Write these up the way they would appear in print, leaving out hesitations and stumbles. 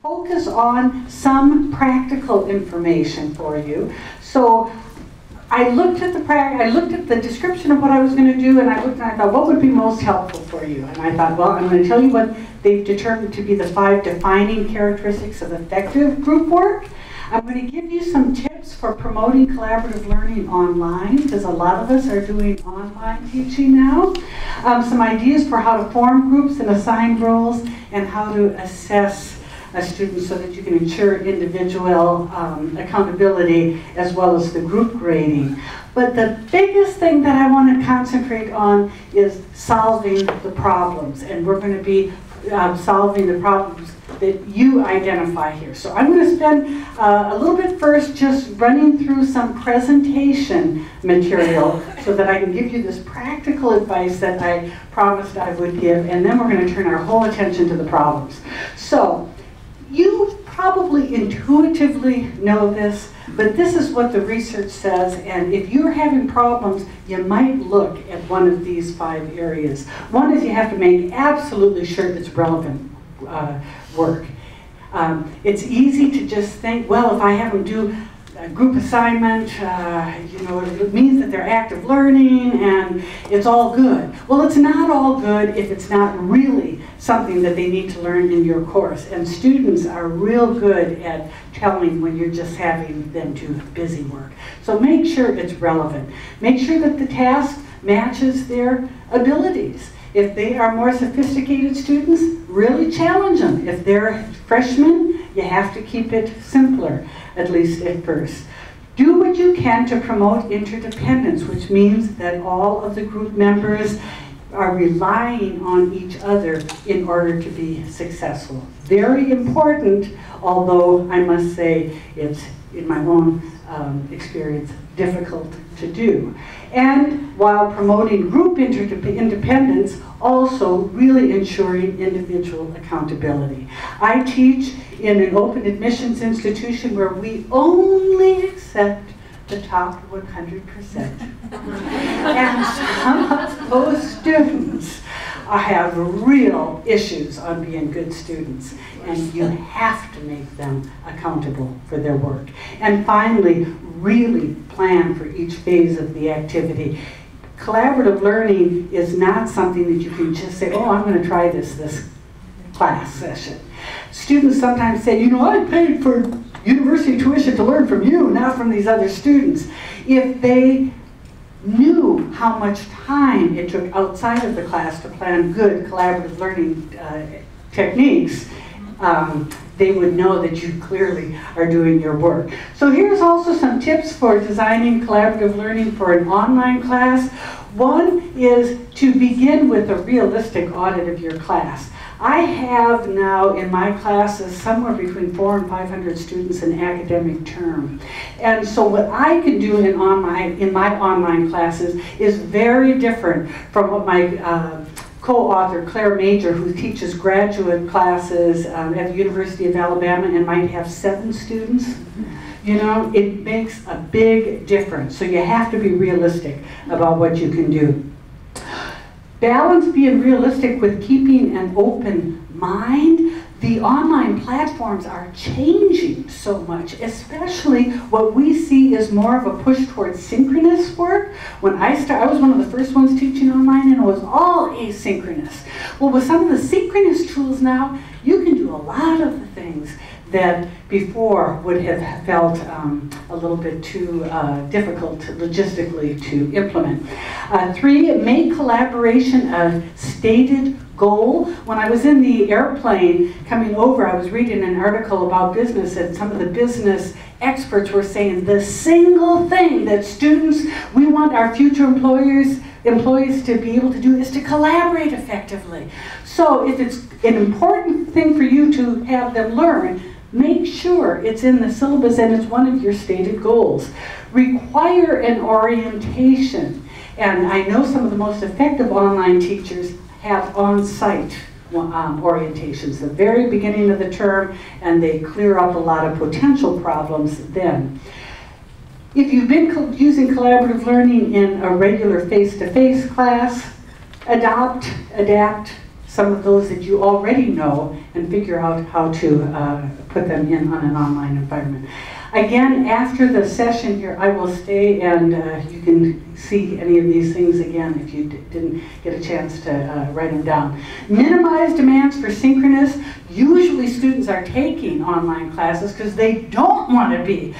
focus on some practical information for you. So I looked at the description of what I was going to do, and I thought, what would be most helpful for you? And I thought, well, I'm going to tell you what they've determined to be the 5 defining characteristics of effective group work. I'm going to give you some tips for promoting collaborative learning online, because a lot of us are doing online teaching now. Some ideas for how to form groups and assign roles, and how to assess students so that you can ensure individual accountability as well as the group grading. But the biggest thing that I want to concentrate on is solving the problems, and we're going to be solving the problems that you identify here. So I'm going to spend a little bit first just running through some presentation material so that I can give you this practical advice that I promised I would give, and then we're going to turn our whole attention to the problems. So you probably intuitively know this, but this is what the research says, and if you're having problems, you might look at one of these 5 areas. One is you have to make absolutely sure it's relevant work. It's easy to just think, well, if I have them do a group assignment, you know, it means that they're active learning and it's all good. Well, it's not all good if it's not really something that they need to learn in your course. And students are real good at telling when you're just having them do busy work. So make sure it's relevant. Make sure that the task matches their abilities. If they are more sophisticated students, really challenge them. If they're freshmen, you have to keep it simpler, at least at first. Do what you can to promote interdependence, which means that all of the group members are relying on each other in order to be successful. Very important, although I must say it's, in my own experience, difficult to do. And while promoting group independence, also really ensuring individual accountability. I teach in an open admissions institution where we only accept the top 100%. And some of those students have real issues on being good students, and you have to make them accountable for their work. And finally, really plan for each phase of the activity. Collaborative learning is not something that you can just say, oh, I'm going to try this class session. Students sometimes say, you know, I paid for university tuition to learn from you, not from these other students. If they knew how much time it took outside of the class to plan good collaborative learning techniques, they would know that you clearly are doing your work. So here's also some tips for designing collaborative learning for an online class. One is to begin with a realistic audit of your class. I have now in my classes somewhere between 400 and 500 students an academic term. And so what I can do in my online classes is very different from what my co-author, Claire Major, who teaches graduate classes at the University of Alabama and might have 7 students. You know, it makes a big difference. So you have to be realistic about what you can do. Balance being realistic with keeping an open mind. The online platforms are changing so much, especially what we see is more of a push towards synchronous work. When I was one of the first ones teaching online, and it was all asynchronous. Well, with some of the synchronous tools now, you can do a lot of the things that before would have felt a little bit too difficult logistically to implement. 3, make collaboration a stated goal. When I was in the airplane coming over, I was reading an article about business, and some of the business experts were saying the single thing that we want our future employees to be able to do is to collaborate effectively. So if it's an important thing for you to have them learn, make sure it's in the syllabus and it's one of your stated goals. Require an orientation. And I know some of the most effective online teachers have on-site orientations, the very beginning of the term, and they clear up a lot of potential problems then. If you've been using collaborative learning in a regular face-to-face class, adapt some of those that you already know and figure out how to put them in on an online environment. Again, after the session here, I will stay and you can see any of these things again if you didn't get a chance to write them down. Minimize demands for synchronous. Usually students are taking online classes because they don't want to be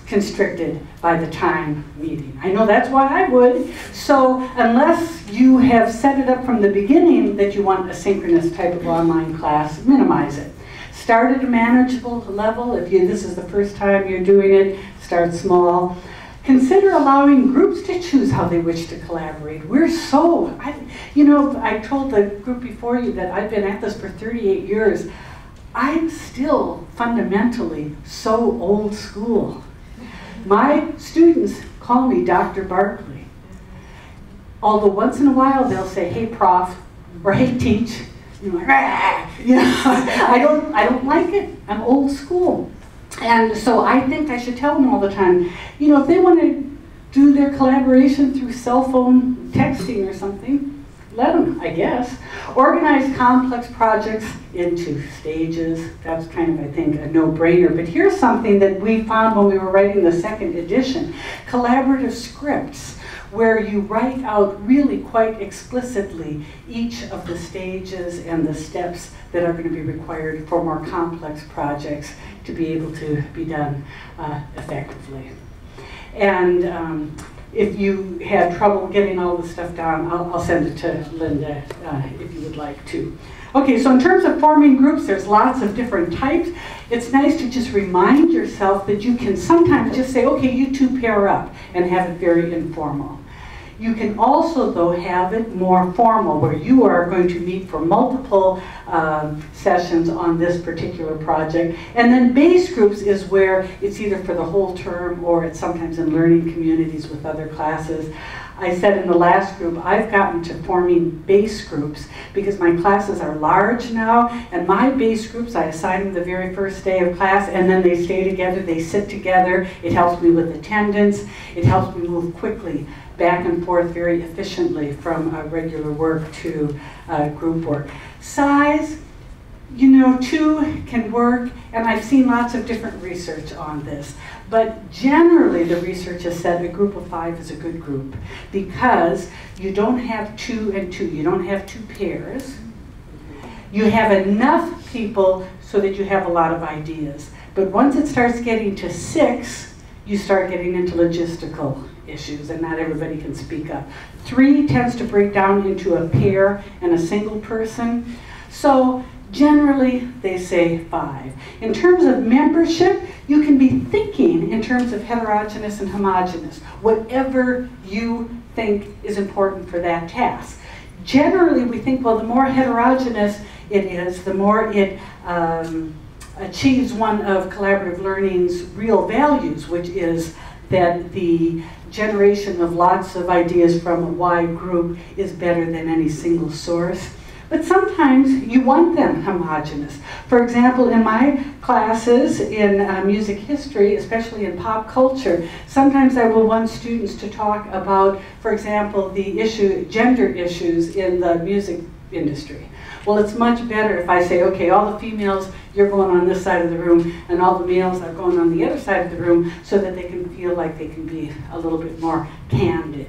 constricted by the time meeting. I know that's why I would. So unless you have set it up from the beginning that you want a synchronous type of online class, minimize it. Start at a manageable level. If this is the first time you're doing it, start small. Consider allowing groups to choose how they wish to collaborate. We're so, I told the group before you that I've been at this for 38 years. I'm still fundamentally so old school. My students call me Dr. Barkley. Although once in a while they'll say, hey prof, or hey teach. You're like, I don't like it. I'm old school. And so I think I should tell them all the time, if they want to do their collaboration through cell phone texting or something, let them, I guess. Organize complex projects into stages. That's kind of, I think, a no-brainer. But here's something that we found when we were writing the second edition. Collaborative scripts, where you write out really quite explicitly each of the stages and the steps that are going to be required for more complex projects to be able to be done effectively. And if you had trouble getting all the stuff down, I'll send it to Linda if you would like to. Okay, so in terms of forming groups, there's lots of different types. It's nice to just remind yourself that you can sometimes just say, okay, you two pair up and have it very informal. You can also, though, have it more formal, where you are going to meet for multiple sessions on this particular project. And then base groups is where it's either for the whole term or it's sometimes in learning communities with other classes. I said in the last group, I've gotten to forming base groups because my classes are large now, and my base groups, I assign them the very first day of class, and then they stay together, they sit together. It helps me with attendance. It helps me move quickly back and forth very efficiently from regular work to group work. Size, 2 can work, and I've seen lots of different research on this. But generally, the research has said a group of 5 is a good group because you don't have 2 and 2. You don't have 2 pairs. You have enough people so that you have a lot of ideas. But once it starts getting to 6, you start getting into logistical issues, and not everybody can speak up. 3 tends to break down into a pair and a single person. So generally, they say 5. In terms of membership, you can be thinking in terms of heterogeneous and homogeneous, whatever you think is important for that task. Generally, we think, well, the more heterogeneous it is, the more it achieves one of collaborative learning's real values, which is that the generation of lots of ideas from a wide group is better than any single source. But sometimes you want them homogeneous. For example, in my classes in music history, especially in pop culture, sometimes I will want students to talk about, for example, the gender issues in the music industry. Well, it's much better if I say, okay, all the females, you're going on this side of the room, and all the males are going on the other side of the room, so that they can feel like they can be a little bit more candid.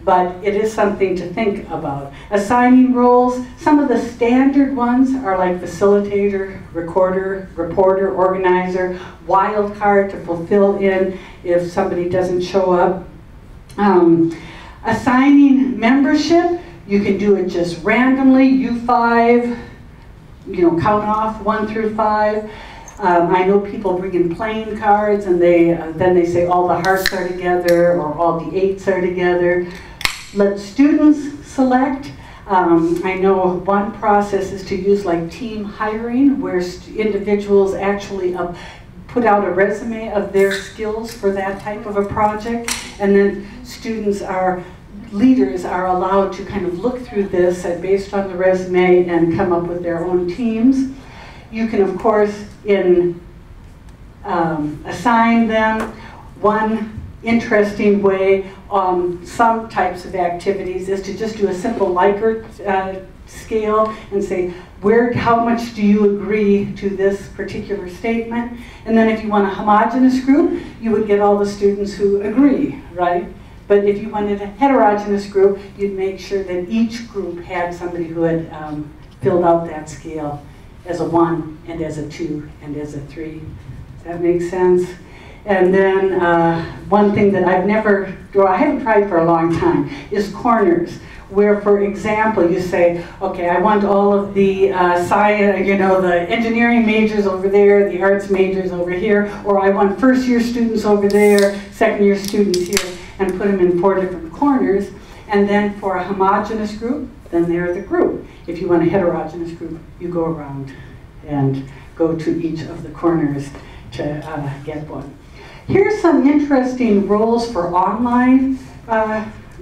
But it is something to think about. Assigning roles, some of the standard ones are like facilitator, recorder, reporter, organizer, wild card to fulfill in if somebody doesn't show up. Assigning membership, you can do it just randomly, you 5, count off 1 through 5. I know people bring in playing cards and then they say all the hearts are together or all the 8s are together. Let students select. I know one process is to use like team hiring, where individuals actually put out a resume of their skills for that type of a project, and then leaders are allowed to kind of look through this based on the resume and come up with their own teams. You can, of course, assign them. One interesting way on some types of activities is to just do a simple Likert scale and say, how much do you agree to this particular statement? And then if you want a homogeneous group, you would get all the students who agree, right? But if you wanted a heterogeneous group, you'd make sure that each group had somebody who had filled out that scale as a 1 and as a 2 and as a 3. Does that make sense? And then one thing that I haven't tried for a long time, is corners, where, for example, you say, okay, I want all of the science, the engineering majors over there, the arts majors over here, or I want first-year students over there, second-year students here, and put them in 4 different corners. And then for a homogeneous group, then they're the group. If you want a heterogeneous group, you go around and go to each of the corners to get one. Here's some interesting roles for online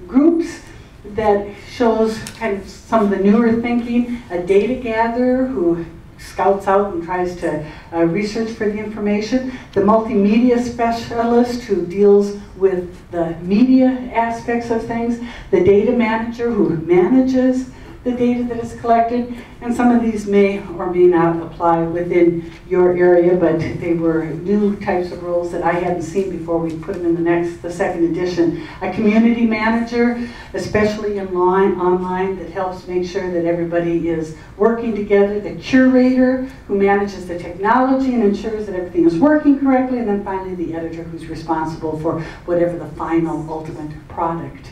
groups that shows kind of some of the newer thinking. A data gatherer who scouts out and tries to research for the information. The multimedia specialist who deals with the media aspects of things. The data manager who manages the data that is collected. And some of these may or may not apply within your area, but they were new types of roles that I hadn't seen before. We put them in the second edition. A community manager, especially online, that helps make sure that everybody is working together. The curator, who manages the technology and ensures that everything is working correctly. And then finally, the editor, who's responsible for whatever the final ultimate product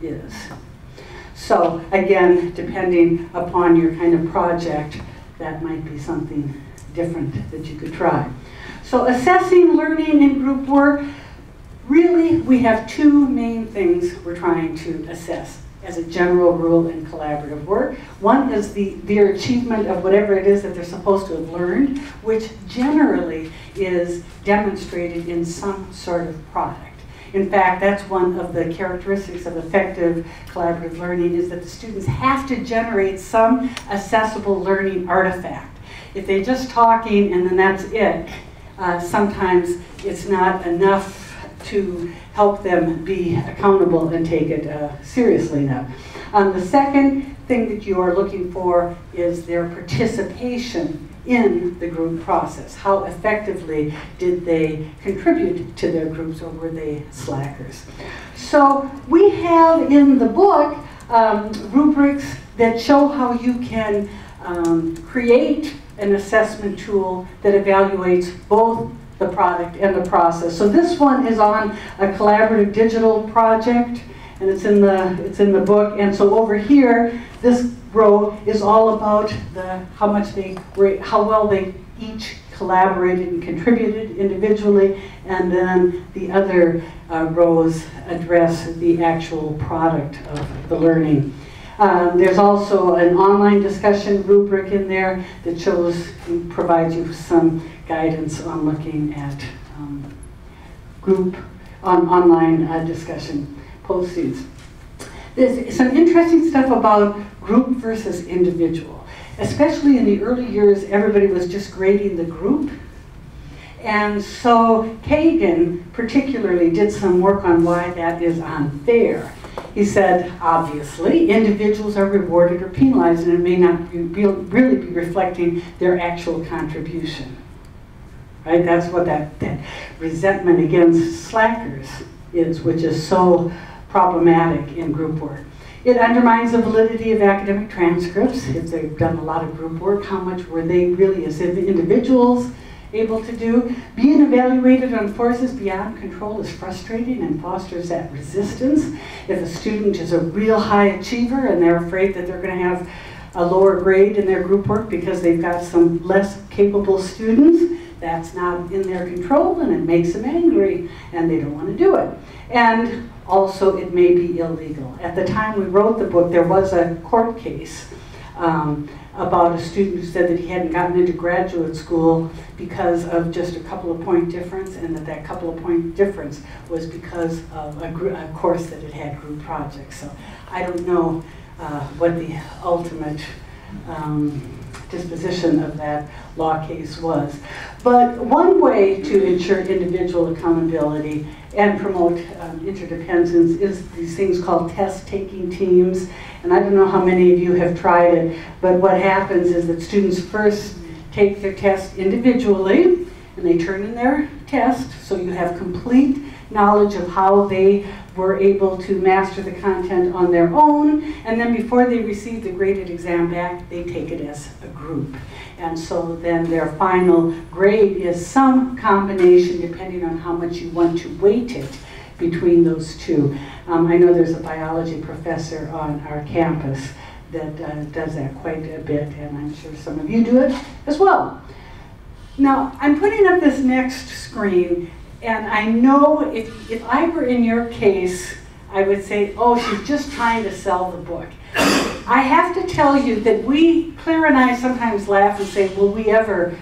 is. So again, depending upon your kind of project, that might be something different that you could try. So assessing learning in group work, really we have 2 main things we're trying to assess as a general rule in collaborative work. One is their achievement of whatever it is that they're supposed to have learned, which generally is demonstrated in some sort of product. In fact, that's one of the characteristics of effective collaborative learning, is that the students have to generate some accessible learning artifact. If they're just talking and then that's it, sometimes it's not enough to help them be accountable and take it seriously enough. The second thing that you are looking for is their participation in the group process. How effectively did they contribute to their groups, or were they slackers? So we have in the book rubrics that show how you can create an assessment tool that evaluates both the product and the process. So this one is on a collaborative digital project, and it's in the book. And so over here, this row is all about how well they each collaborated and contributed individually, and then the other rows address the actual product of the learning. There's also an online discussion rubric in there that provides you some guidance on looking at online discussion postings. There's some interesting stuff about group versus individual. Especially in the early years, everybody was just grading the group. And so Kagan particularly did some work on why that is unfair. He said, obviously, individuals are rewarded or penalized, and it may not really be reflecting their actual contribution. Right? That's what that resentment against slackers is, which is so problematic in group work. It undermines the validity of academic transcripts. If they've done a lot of group work, how much were they really as individuals able to do? Being evaluated on forces beyond control is frustrating and fosters that resistance. If a student is a real high achiever and they're afraid that they're going to have a lower grade in their group work because they've got some less capable students, that's not in their control, and it makes them angry and they don't want to do it. And also, it may be illegal. At the time we wrote the book, there was a court case about a student who said that he hadn't gotten into graduate school because of just a couple of point difference, and that couple of point difference was because of a course that had group projects. So I don't know what the ultimate disposition of that law case was. But one way to ensure individual accountability and promote interdependence is these things called test-taking teams. And I don't know how many of you have tried it, but what happens is that students first take their test individually, and they turn in their test, so you have complete knowledge of how they were able to master the content on their own, and then before they receive the graded exam back, they take it as a group. And so then their final grade is some combination, depending on how much you want to weight it between those two. I know there's a biology professor on our campus that does that quite a bit, and I'm sure some of you do it as well. Now, I'm putting up this next screen, and I know if I were in your case, I would say, oh, she's just trying to sell the book. I have to tell you that Claire and I sometimes laugh and say, will we ever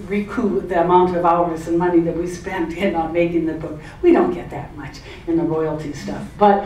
recoup the amount of hours and money that we spent in on making the book? We don't get that much in the royalty stuff. But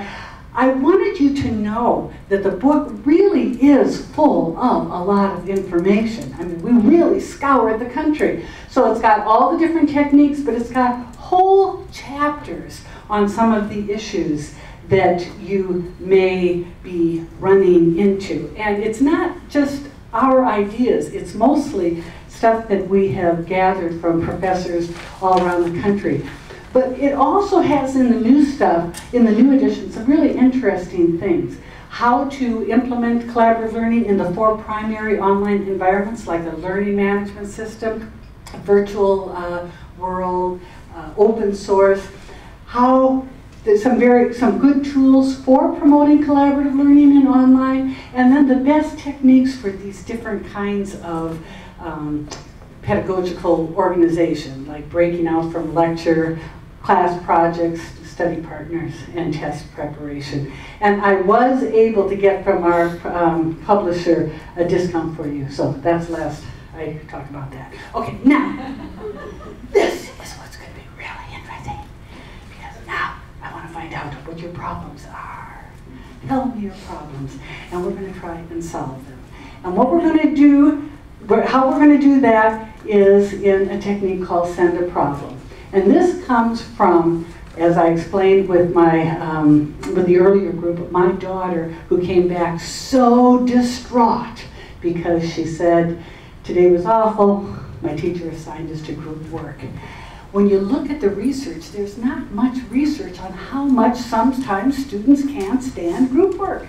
I wanted you to know that the book really is full of a lot of information. I mean, we really scoured the country. So it's got all the different techniques, but it's got whole chapters on some of the issues that you may be running into. And it's not just our ideas, it's mostly stuff that we have gathered from professors all around the country. But it also has in the new stuff, in the new edition, some really interesting things. How to implement collaborative learning in the 4 primary online environments, like a learning management system, a virtual world, open source. How there's some good tools for promoting collaborative learning in online, and then the best techniques for these different kinds of pedagogical organization, like breaking out from lecture, class projects, study partners, and test preparation. And I was able to get from our publisher a discount for you, so that's last I talk about that. Okay, now, this is what's going to be really interesting, because now I want to find out what your problems are. Tell me your problems, and we're going to try and solve them. And what we're going to do, how we're going to do that is in a technique called send a problem. And this comes from, as I explained with with the earlier group, my daughter who came back so distraught because she said, today was awful, my teacher assigned us to group work. When you look at the research, there's not much research on how much sometimes students can't stand group work,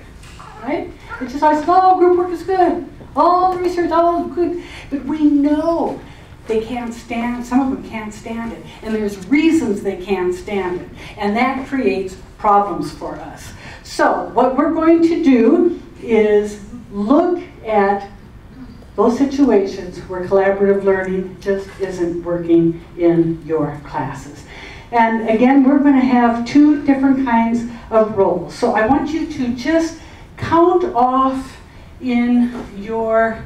right? It's just like, oh, group work is good. All the research, all good. But we know they can't stand, some of them can't stand it. And there's reasons they can't stand it. And that creates problems for us. So what we're going to do is look at those situations where collaborative learning just isn't working in your classes. And again, we're going to have 2 different kinds of roles. So I want you to just count off in your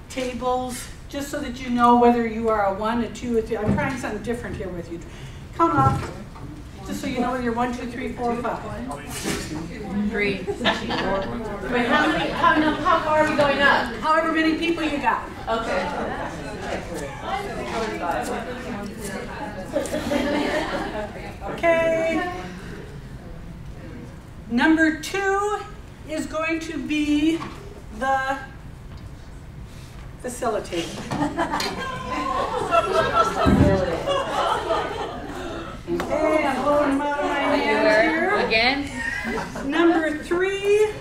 tables, just so that you know whether you are a 1, a 2, a 3. I'm trying something different here with you. Count off, just so you know whether you're 1, 2, 3, 4, 5. 3. Wait, how far are we going up? However many people you got. Okay. Okay. Number 2 is going to be the facilitator. Okay, I'm blowing them out of my hands here. Again? Number 3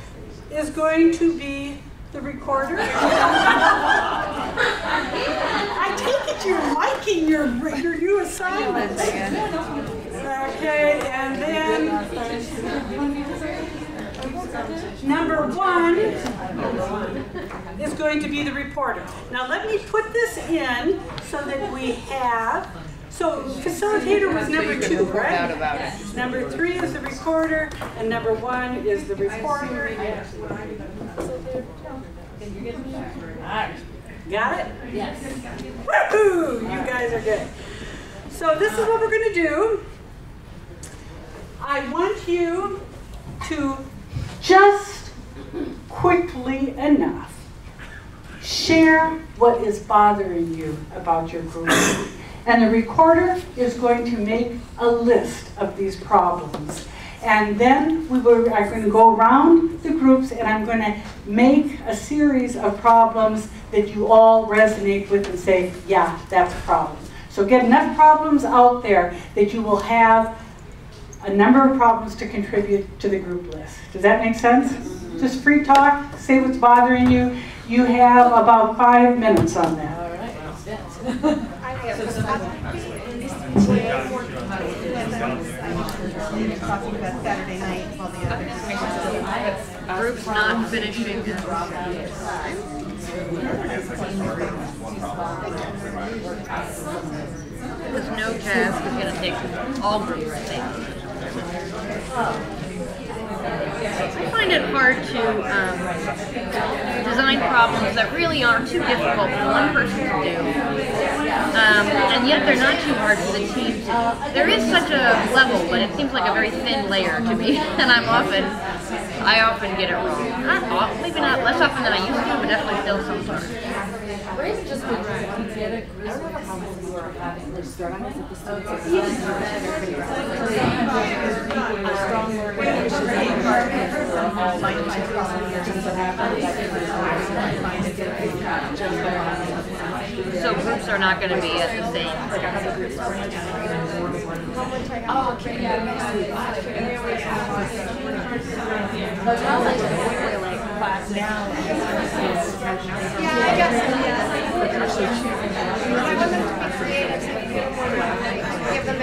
is going to be the recorder. I take it you're liking your new assignments. Okay, and then number 1 is going to be the reporter. Now let me put this in so that we have, so facilitator was number 2, right? Number 3 is the recorder, and number 1 is the reporter. Got it? Yes. Woohoo! You guys are good. So this is what we're going to do. I want you to just quickly enough share what is bothering you about your group. And the recorder is going to make a list of these problems. And then I'm going to go around the groups and I'm going to make a series of problems that you all resonate with and say, yeah, that's a problem. So get enough problems out there that you will have a number of problems to contribute to the group list. Does that make sense? Just free talk, say what's bothering you. You have about 5 minutes on that. All right. Talking about Saturday night while the others Group's not finishing. Because no task is going to take all groups to take. I find it hard to design problems that really aren't too difficult for one person to do, and yet they're not too hard for the team to do. There is such a level, but it seems like a very thin layer to me, and I often get it wrong. Not often, maybe not less often than I used to, but definitely still sometimes. Or even just with the other groups, I don't know how many we were having, like struggling with the students. A strong organization So groups are not going to be at the same. Oh, okay. But now like class now. Yeah, I guess so, yeah. I want them to be creative. Give them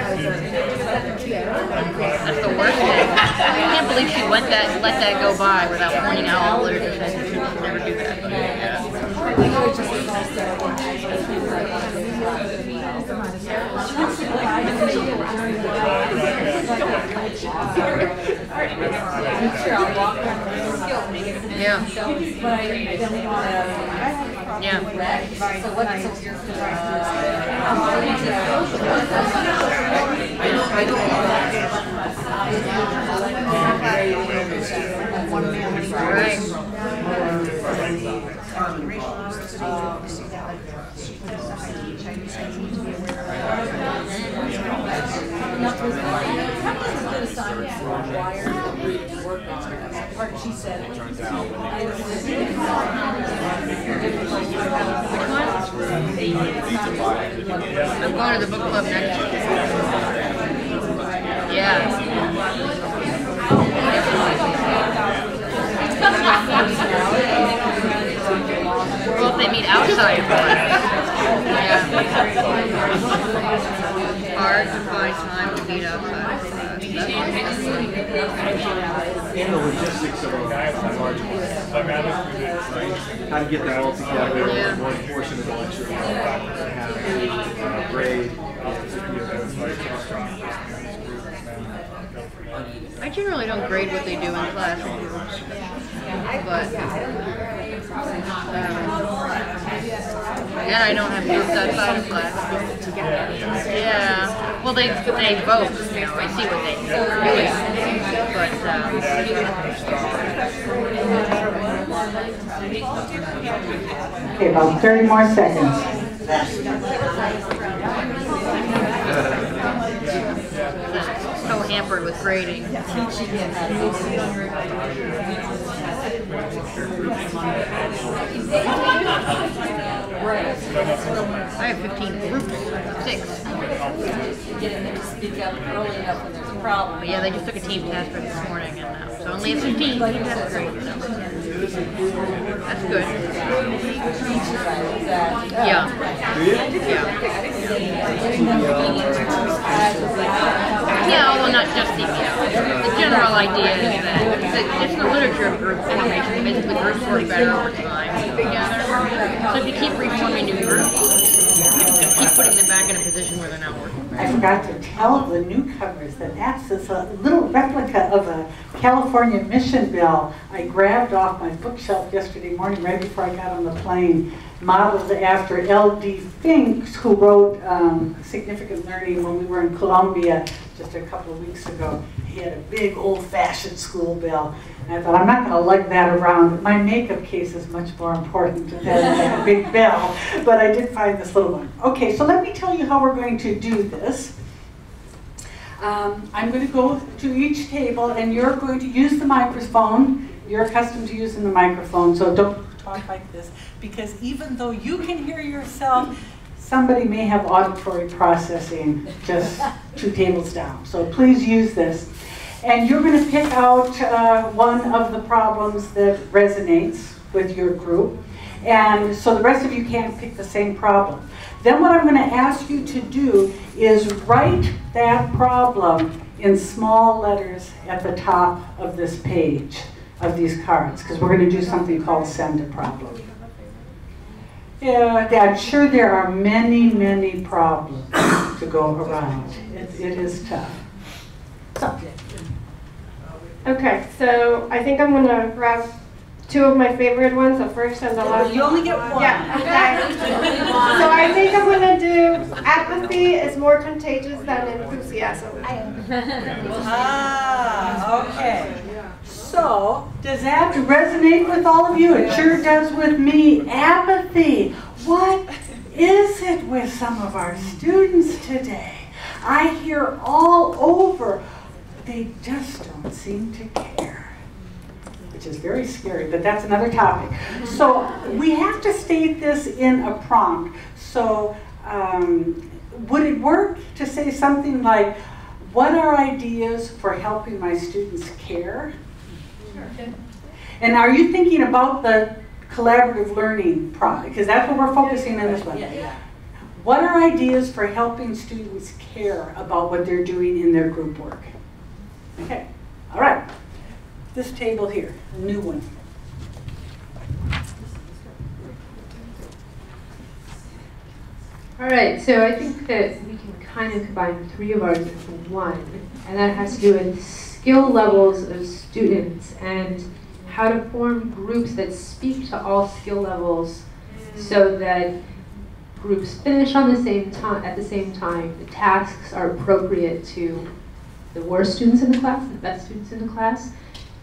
That's the worst thing. I can't believe she let that go by without pointing out all the literature. She should never do that. Yeah. She said. I'm going to the book club next week. Yeah. Well, if they meet outside of class. Yeah. Hard to find time to meet outside of class. And the logistics of a large class. How to get them all together in one portion of the lecture. Have grade. I generally don't grade what they do in class, but and I don't have groups outside of class. Yeah, well they both, you know, I see what they're doing, but Okay, about 30 more seconds. So hampered with grading. I have 15 groups, 6. Getting them to speak up early enough when there's a problem. But yeah, they just took a team test for this morning, and so only have 15 team test grades. So that's good. Yeah. Yeah, although not just CPL. The general idea is that it's the literature of group formation. Basically, groups work better over time together. So if you keep reforming new groups, keep putting them back in a position where they're not working. I forgot to tell the newcomers that that's a little replica of a California mission bill I grabbed off my bookshelf yesterday morning right before I got on the plane, modeled after L.D. Finks, who wrote Significant Learning when we were in Columbia just a couple of weeks ago. He had a big old-fashioned school bell. And I thought, I'm not going to lug that around. My makeup case is much more important than that big bell. But I did find this little one. Okay, so let me tell you how we're going to do this. I'm going to go to each table, and you're going to use the microphone. You're accustomed to using the microphone, so don't talk like this. Because even though you can hear yourself, somebody may have auditory processing just 2 tables down. So please use this. And you're going to pick out one of the problems that resonates with your group. And so the rest of you can't pick the same problem. Then what I'm going to ask you to do is write that problem in small letters at the top of this page of these cards, because we're going to do something called send a problem. Yeah, I'm sure there are many, many problems to go around. It is tough. So. Okay, so I think I'm going to grab 2 of my favorite ones, the first and the last. You only get one. Yeah, okay. So I think I'm going to do apathy is more contagious than enthusiasm. Okay. So, does that resonate with all of you? It sure does with me. Apathy. What is it with some of our students today? I hear all over, they just don't seem to care, which is very scary, but that's another topic. So we have to state this in a prompt. So would it work to say something like, what are ideas for helping my students care? Sure. And are you thinking about the collaborative learning project? Because that's what we're focusing on this one. Yeah. What are ideas for helping students care about what they're doing in their group work? Okay, all right. This table here, a new one. All right, so I think that we can kind of combine 3 of ours into one, and that has to do with skill levels of students and how to form groups that speak to all skill levels so that groups finish on the same time, at the same time. The tasks are appropriate to the worst students in the class, the best students in the class,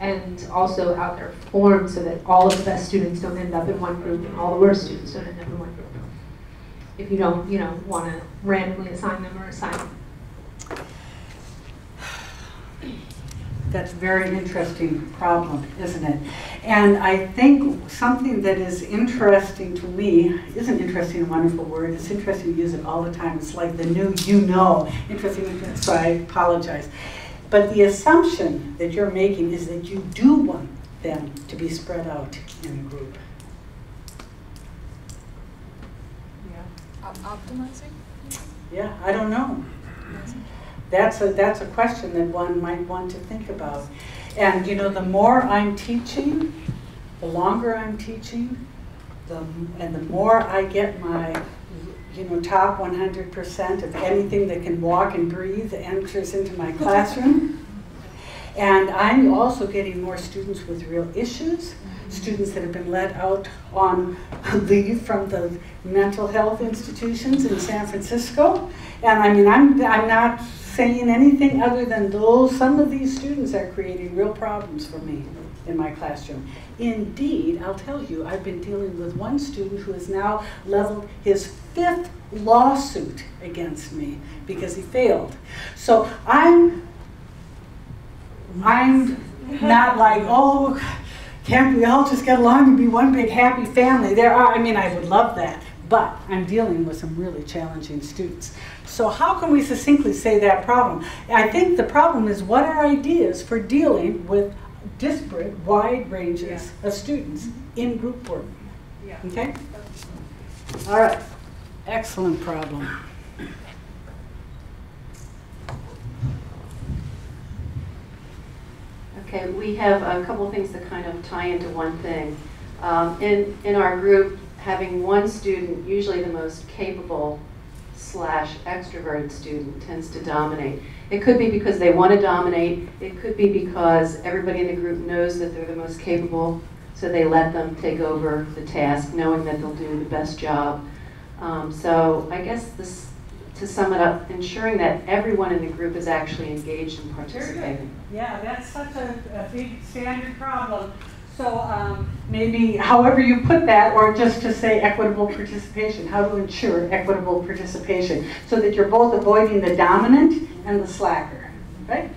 and also how they're formed so that all of the best students don't end up in one group and all the worst students don't end up in one group. If you don't, want to randomly assign them or assign them. That's a very interesting problem, isn't it? And I think something that is interesting to me, isn't interesting a wonderful word, it's interesting to use it all the time. It's like the new interesting, so I apologize. But the assumption that you're making is that you do want them to be spread out in a group. Yeah. Optimizing? Yeah, I don't know. That's a question that one might want to think about. And the more I'm teaching, the longer I'm teaching, and the more I get my top 100% of anything that can walk and breathe enters into my classroom. And I'm also getting more students with real issues, students that have been let out on leave from the mental health institutions in San Francisco. And I mean, I'm not saying anything other than some of these students are creating real problems for me in my classroom. Indeed, I'll tell you, I've been dealing with one student who has now leveled his 5th lawsuit against me because he failed. So I'm not like, oh, can't we all just get along and be one big happy family? I would love that, but I'm dealing with some really challenging students. So how can we succinctly say that problem? I think the problem is, what are ideas for dealing with disparate, wide ranges of students in group work? Yeah. Okay? All right. Excellent problem. Okay, we have a couple things that kind of tie into one thing. In our group, having one student, usually the most capable / extroverted student, tends to dominate. It could be because they want to dominate. It could be because everybody in the group knows that they're the most capable, so they let them take over the task, knowing that they'll do the best job. So I guess to sum it up, ensuring that everyone in the group is actually engaged and participating. Yeah, that's such a big standard problem. So maybe however you put that, or just to say equitable participation, how to ensure equitable participation so that you're both avoiding the dominant and the slacker, right?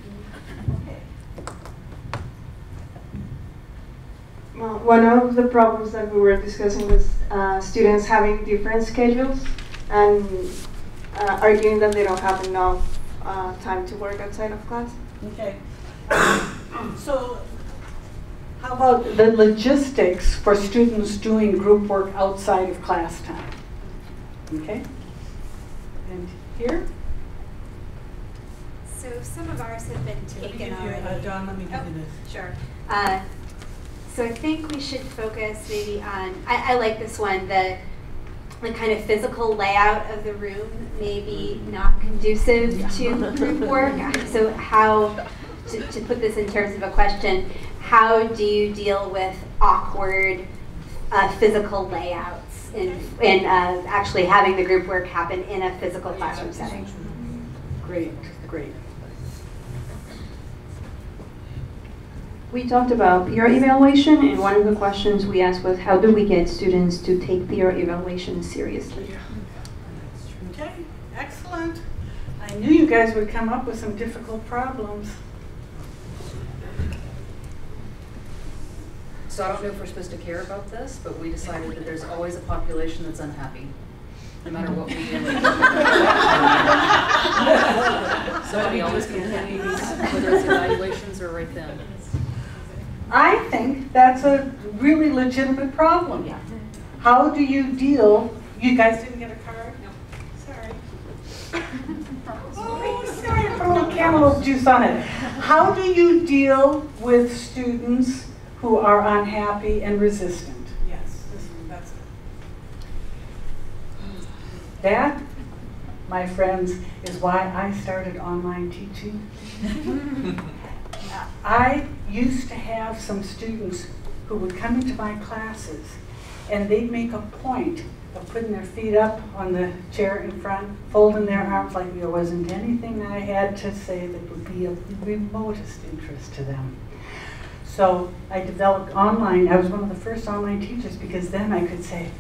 Well, one of the problems that we were discussing was students having different schedules and arguing that they don't have enough time to work outside of class. Okay. So how about the logistics for students doing group work outside of class time? Okay. And here? So some of ours have been taken already. Dawn, let me give you this. Sure. So I think we should focus maybe on, I like this one, the kind of physical layout of the room, maybe not conducive to group work. So how, to put this in terms of a question, how do you deal with awkward physical layouts in actually having the group work happen in a physical classroom setting? Great, great. We talked about peer evaluation, and one of the questions we asked was, how do we get students to take peer evaluation seriously? Okay, excellent. I knew you guys would come up with some difficult problems. So I don't know if we're supposed to care about this, but we decided that there's always a population that's unhappy, no matter what we do. Somebody always complains, whether it's evaluations or right then. I think that's a really legitimate problem. Yeah. How do you deal? You guys didn't get a card? No. Sorry. Oh, sorry, I put a little cantaloupe juice on it. How do you deal with students who are unhappy and resistant? Yes, that's it. That, my friends, is why I started online teaching. I used to have some students who would come into my classes and they'd make a point of putting their feet up on the chair in front, folding their arms like there wasn't anything I had to say that would be of the remotest interest to them. So I developed online. I was one of the first online teachers because then I could say,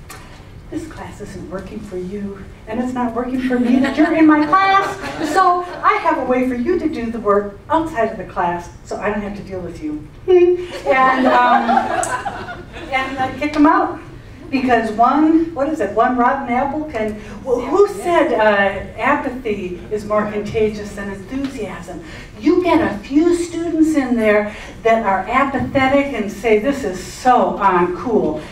this class isn't working for you, and it's not working for me that you're in my class. So I have a way for you to do the work outside of the class, so I don't have to deal with you. And I kick them out. Because one rotten apple can, well, who said apathy is more contagious than enthusiasm? You get a few students in there that are apathetic and say, this is so uncool.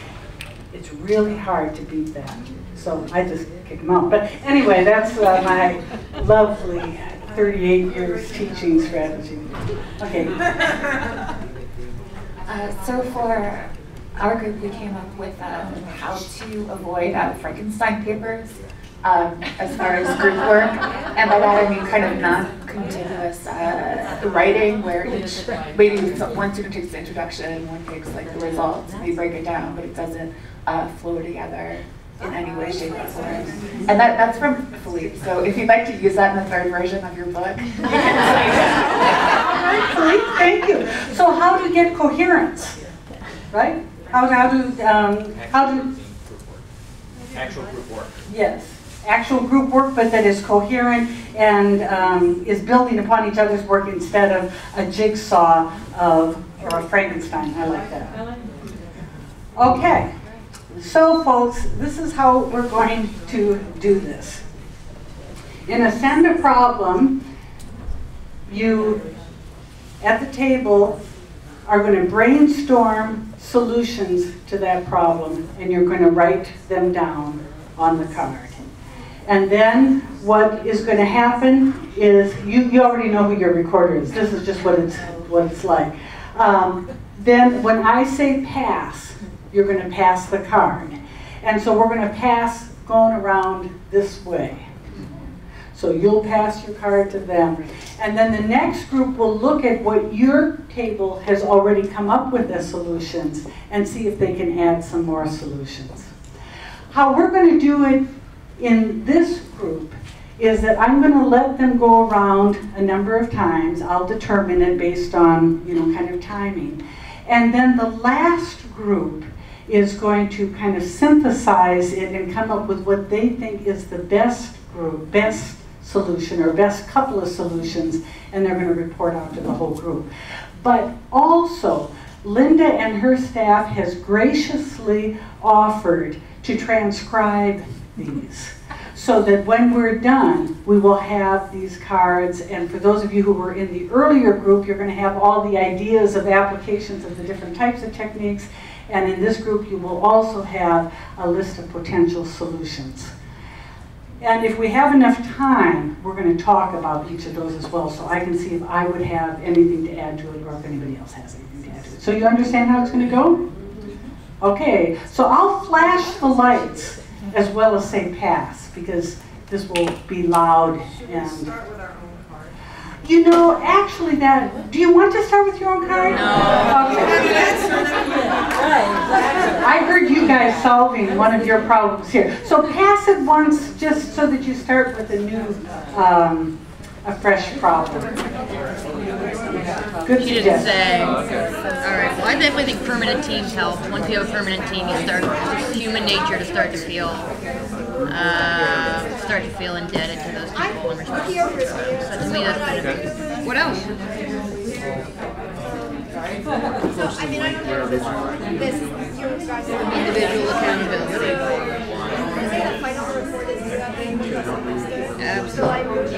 It's really hard to beat that. So I just kick them out. But anyway, that's my lovely 38 years teaching strategy. Okay. So for our group, we came up with how to avoid Frankenstein papers as far as group work. And by that I mean kind of non-continuous writing where maybe one student takes the introduction, one takes like the results, and they break it down, but it doesn't flow together in any way, shape, or form. And that's from Philippe. So if you'd like to use that in the third version of your book, you can. All right, Philippe, thank you. So how to get coherence, right? How do actual group work. Yes, actual group work, but that is coherent and is building upon each other's work instead of a jigsaw or a Frankenstein. I like that. Okay, so folks, this is how we're going to do this. In a send a problem, you at the table are going to brainstorm solutions to that problem, and you're going to write them down on the card. And then what is going to happen is, you already know who your recorder is. This is just what it's like. Then when I say pass, you're going to pass the card. And so we're going to pass going around this way. So you'll pass your card to them. And then the next group will look at what your table has already come up with as solutions and see if they can add some more solutions. How we're going to do it in this group is that I'm going to let them go around a number of times. I'll determine it based on, kind of timing. And then the last group is going to kind of synthesize it and come up with what they think is the best group, best solution or best couple of solutions, and they're going to report out to the whole group. But also, Linda and her staff has graciously offered to transcribe these, so that when we're done, we will have these cards. And for those of you who were in the earlier group, you're going to have all the ideas of applications of the different types of techniques. And in this group, you will also have a list of potential solutions. And if we have enough time, we're going to talk about each of those as well, so I can see if I would have anything to add to it or if anybody else has anything to add to it. So you understand how it's going to go? Okay, so I'll flash the lights as well as say pass, because this will be loud. And start with our own card. Actually, do you want to start with your own card? No. Okay. I heard you guys solving one of your problems here. So pass it once, just so that you start with a new, a fresh problem. Good She didn't say. All right. Well, I definitely think permanent teams help. Once you have a permanent team, you start. It's human nature to start to feel indebted to those people and responsible. So to me, that's better. What else? So, I don't know this, you guys are Individual accountability. Is it a final report is due at the end of the semester? Absolutely. So I would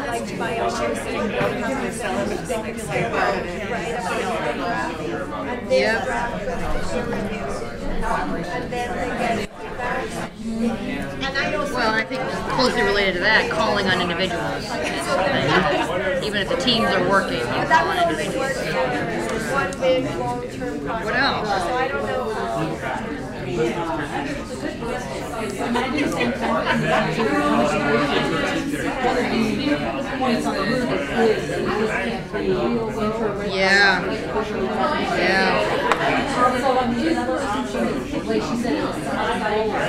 like my own and then draft and then they get feedback. And I don't. Well, I think closely related to that, calling on individuals. Even if the teams are working, you call on individuals. One big long-term project. What else? So I don't know. Yeah. Like she said,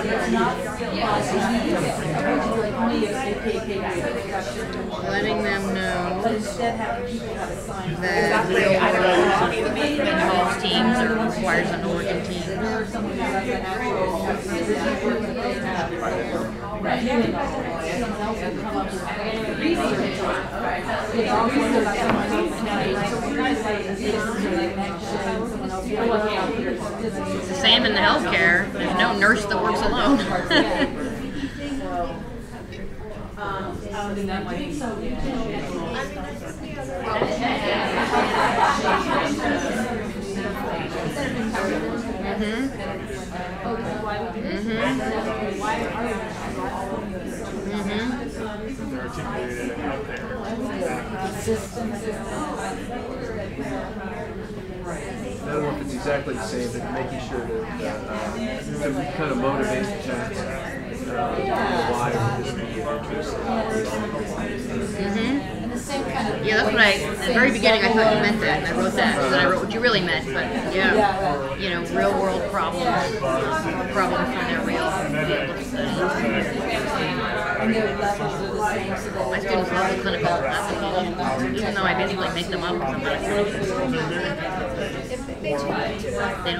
it's not letting them know but instead having people have a sign that real world involves teams or requires them to work in teams. It's the same in the healthcare. There's no nurse that works alone. I don't know if it's exactly the same, but making sure to kind of motivate the text why would this be of interest. Yeah, that's what at the very beginning I thought you meant that, and I wrote that, and then I wrote what you really meant, but yeah, real world problems from their real field studies. My students love the clinical applications, even though I basically make them up. They don't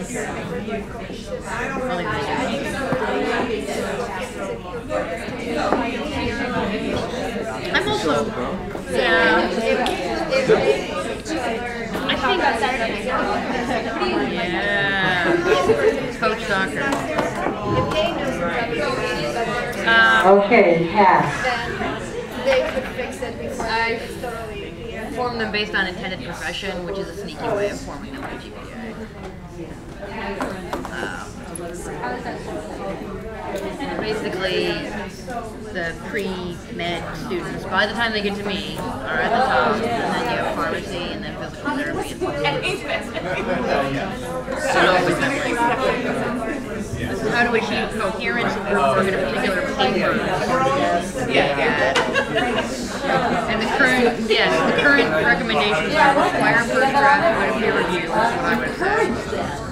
care. Only I'm also, yeah. I think, yeah. Coach soccer. Okay, pass. Then they could fix it before I thoroughly. form them based on intended profession, which is a sneaky way of forming them by GPA. Basically, the pre-med students, by the time they get to me, are at the top, and then you have pharmacy, and then physical therapy. So how to achieve coherence of group work in a particular paper. And the current recommendations require first draft and peer review, is what I would say.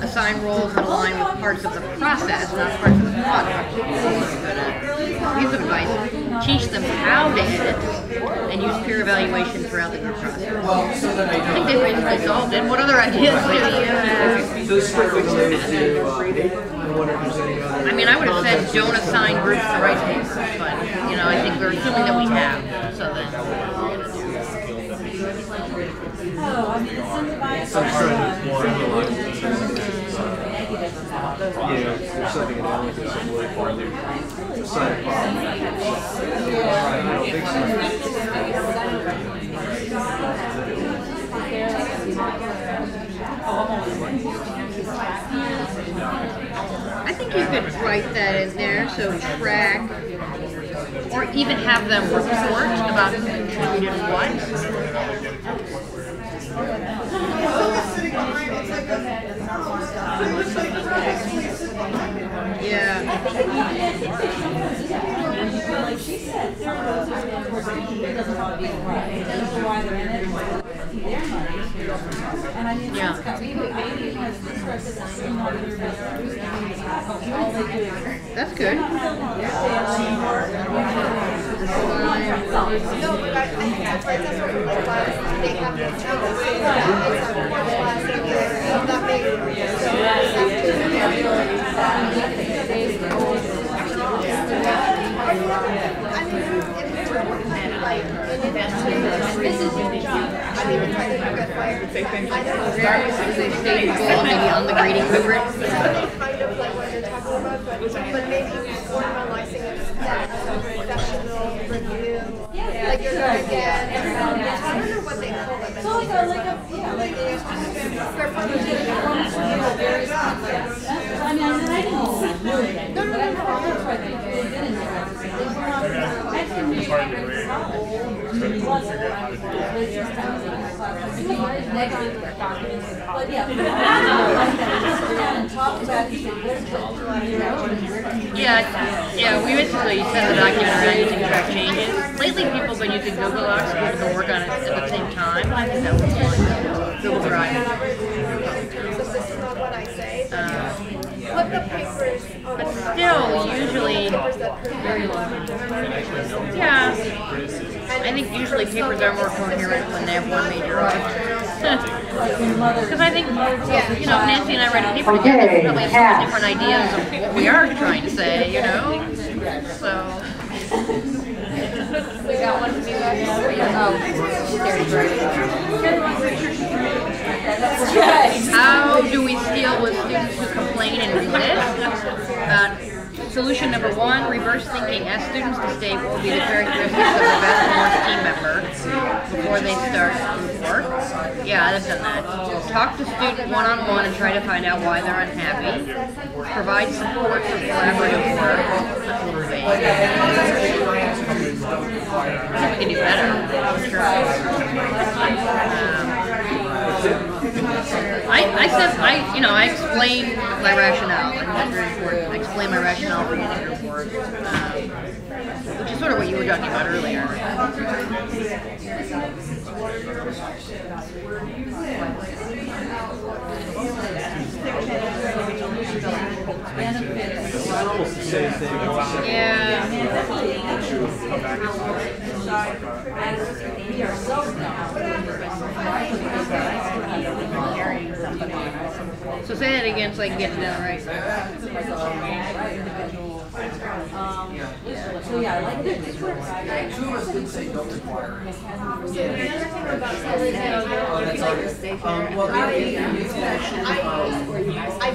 Assign roles that align with parts of the process, not parts of the product. piece of advice, teach them how to edit and use peer evaluation throughout the group process. I think they basically solved it. What other ideas do you have? So this strictly related to I wonder if there's any other... I mean, I would have said don't assign groups to write papers, but, you know, I think we're assuming that we have, so then. Oh, I mean, incentivize. So I'm trying to more yeah, there's something analogous to what sign I don't think I think you could write that in there, so track, or even have them report about who contributed what. Yeah. Like she said, doesn't want to be right. Doesn't know why they're in it. Their money. And I mean, maybe because this person all they do. That's good. No, but I think that's right. That's what the class they have to tell us. It's a one class that this is your job. I mean, it's like you get fired. I know. They stay maybe on the grading rubric. Kind of like what you're talking about, but maybe formalizing it as a professional review. Like you're again, I don't know what they call it. So like I mean, I didn't know that really good, but I know that's right. They did in there. Yeah, we basically send the document around using track changes. Lately people have been using Google Docs, so people can work on it at the same time. I think that was fine. Google Drive. So this is not what I say. Put the papers on But still, usually, yeah, I think usually papers are more coherent when they have one major object. Because I think, you know, Nancy and I read a paper together, we probably have different ideas of what we are trying to say, you know? So. We got one from you guys. How do we deal with students who complain and resist? Solution number one, reverse thinking. Ask students to state what will be the characteristics of the best and worst team member before they start group work. Yeah, I've done that. Talk to student one-on-one and try to find out why they're unhappy. Provide support for collaborative work. That's a little vague. I think we can do better. I'm sure. I explain my rationale. I think that's very important. I explain my rationale for using group work, which is sort of what you were talking about earlier. It's almost the same thing. Yeah. So say that again so I can get it down right. So yeah, I like this work. I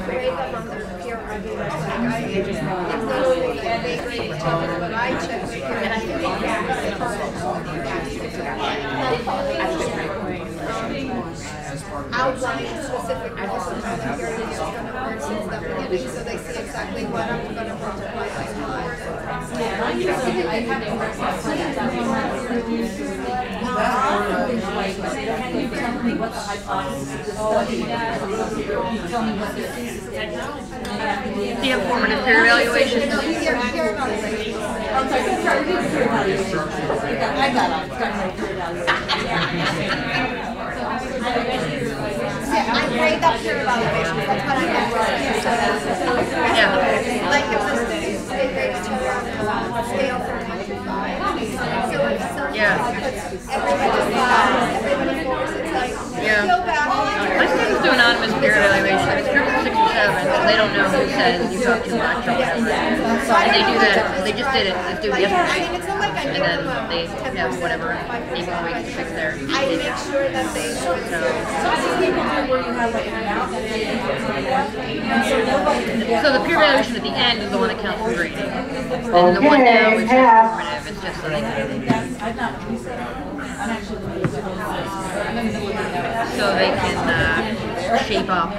grade them on the peer review. It's literally they grade each other, but I check outline specific lessons here it is going to work since the beginning, so they see exactly what I'm going to multiply by 5. Do you have formative peer evaluation? I got it. Yeah, I grade up peer evaluations. That's what I get. Yeah. Like if they grade each other on scale from 1 to 5. So if someone Yeah. puts everybody 5, everybody 4, so it's like, Yeah. go back. My students do anonymous peer evaluation. It's group of 6 or 7, so they don't know who says you talk too much or whatever. And they do that. They just did it. Just do it I yesterday. mean, it's not like I And give then them a they 10% have whatever 8 more weeks to fix their I make sure that they know it's So the peer evaluation at the end is the one that counts for grading. And the one now is just formative. It's just so they can shape up.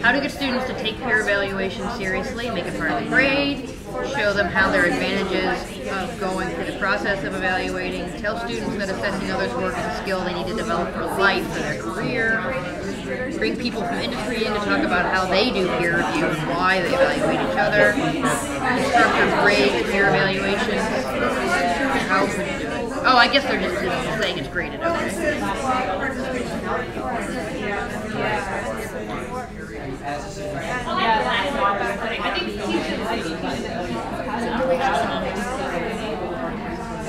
How to get students to take peer evaluation seriously, make it part of the grade, show them how their advantages of going through the process of evaluating, tell students that assessing others' work is a skill they need to develop for life, for their career, bring people from industry in to talk about how they do peer review and why they evaluate each other, instructor grade peer evaluation. How would you do it? Oh, I guess they're just saying it's graded, okay. I think teachers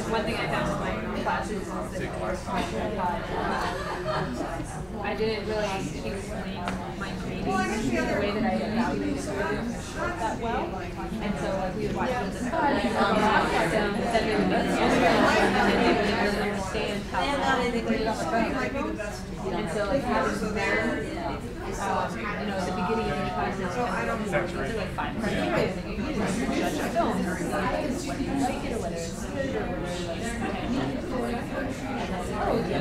one thing I found in my classes is that I didn't really explain my training the way that I evaluated students that well. And so like we would watch those in class and then they would really understand how they put it on the phone. And so like having their at the beginning of each class, those are like 5 criteria that you use to judge a film. Whether you like it or whether it's good or whether you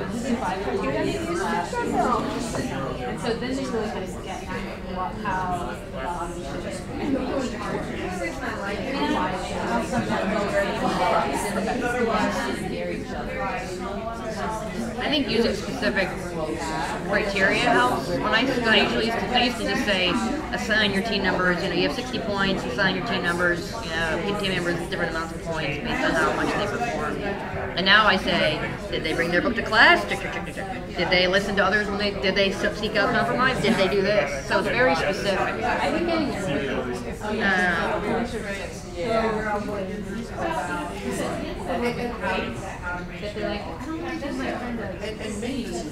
this is 5 criteria that you use to judge a film. And so then they really kind of get how I think using specific criteria helps. When I used to just say, assign your team numbers. You have 60 points. Assign your team numbers. Give team members different amounts of points based on how much they perform. And now I say, did they bring their book to class? Did they listen to others when did they seek out compromise? Did they do this? So it's very specific. I think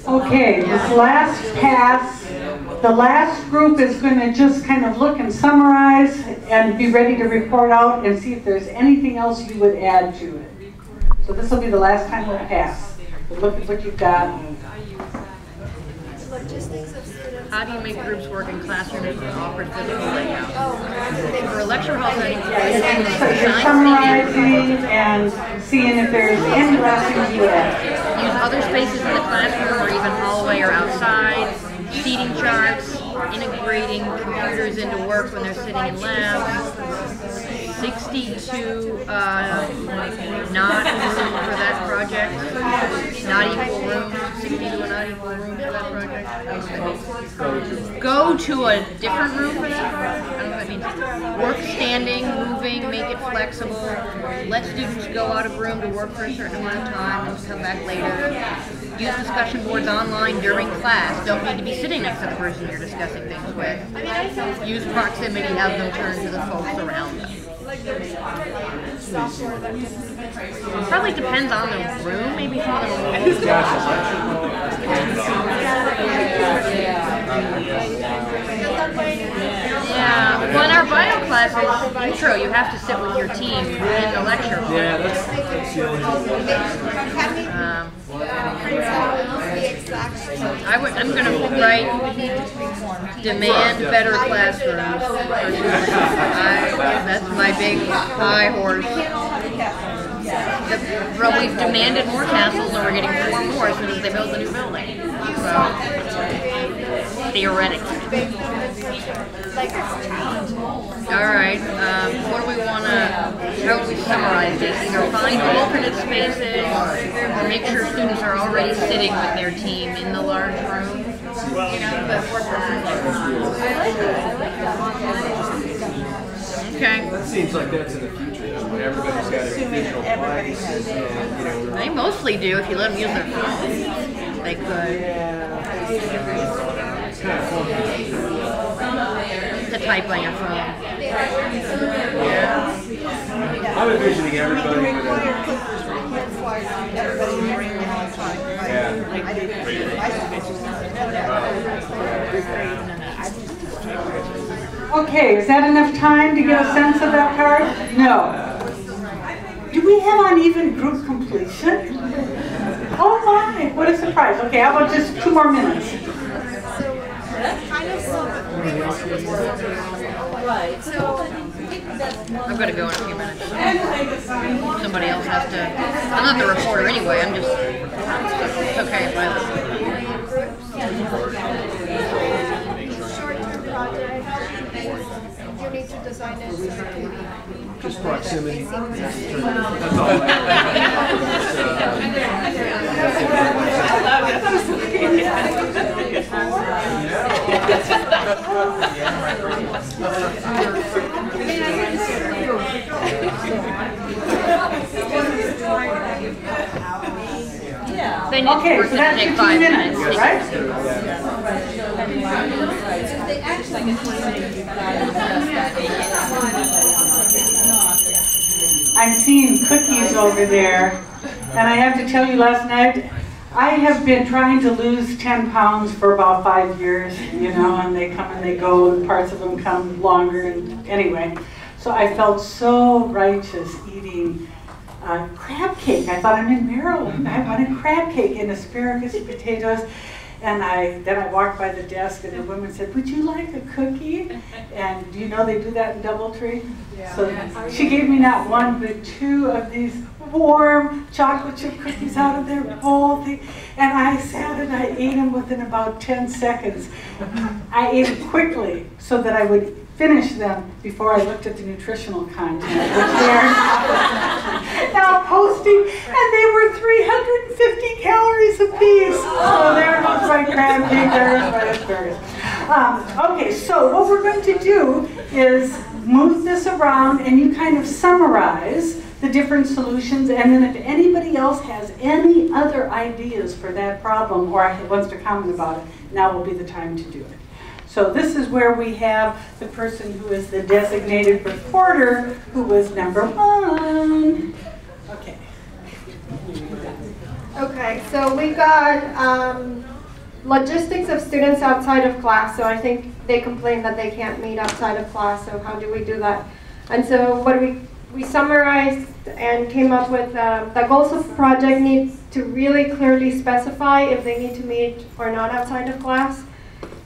Okay, this last pass, the last group is going to just kind of look and summarize and be ready to report out and see if there's anything else you would add to it. So this will be the last time we'll pass. We'll look at what you've got. How do you make groups work in classrooms with awkward physical layout? For a lecture hall setting, You're summarizing and seeing if there's any lessons you add. Use other spaces in the classroom or even hallway or outside. Seating charts, integrating computers into work when they're sitting in labs. 62 not room for that project. Not equal room. 60 to a not equal room for that project. Go to a different room for that project. I don't know what that means. Work standing, moving, make it flexible. Let students go out of room to work for a certain amount of time and come back later. Use discussion boards online during class. Don't need to be sitting next to the person you're discussing things with. Use proximity, have them turn to the folks around them. Probably depends on the room. Maybe some of them. Yeah. Well, in our bio classes, intro, you have to sit with your team in the lecture hall. Yeah, that's the only I'm going to write demand better classrooms. That's my big high horse. We've demanded more castles and we're getting 4 more as soon as they build the new building. So, theoretically. Alright, what do we want to, how do we summarize this? Either find alternate spaces or make sure students are already sitting with their team in the large room. Okay. That seems like that's in the future, though, when everybody's got a digital device and, They mostly do if you let them use their phone. They could. To type on your phone. Yeah. I'm envisioning everybody with a... Okay, is that enough time to get a sense of that card? No. Do we have uneven group completion? Oh my, what a surprise. Okay, how about just 2 more minutes? Right. So I'm going to go in a few minutes. Somebody else has to. I'm not the reporter anyway. I'm just. It's okay. Short-term project. You need to design it. Just proximity. That's They need okay, to so that's 15 minutes, right? I'm seeing cookies over there, and I have to tell you, last night, I have been trying to lose 10 pounds for about 5 years, you know, and they come and they go, and parts of them come longer, and anyway. So I felt so righteous eating crab cake. I thought, I'm in Maryland. I wanted crab cake and asparagus and potatoes. And then I walked by the desk, and a woman said, would you like a cookie? And do you know they do that in Doubletree? Yeah. So she gave me not 1, but 2 of these warm chocolate chip cookies out of their bowl thing. And I sat and I ate them within about 10 seconds. I ate them quickly so that I would finish them before I looked at the nutritional content, which they're now posting, and they were 350 calories apiece. So there goes my crab cake, there goes my asparagus. Okay, so what we're going to do is move this around, and you kind of summarize the different solutions, and then if anybody else has any other ideas for that problem or wants to comment about it, now will be the time to do it. So this is where we have the person who is the designated reporter, who was number 1. Okay. Okay, so we got logistics of students outside of class. So I think they complain that they can't meet outside of class. So how do we do that? And so what we summarized and came up with the goals of the project needs to really clearly specify if they need to meet or not outside of class.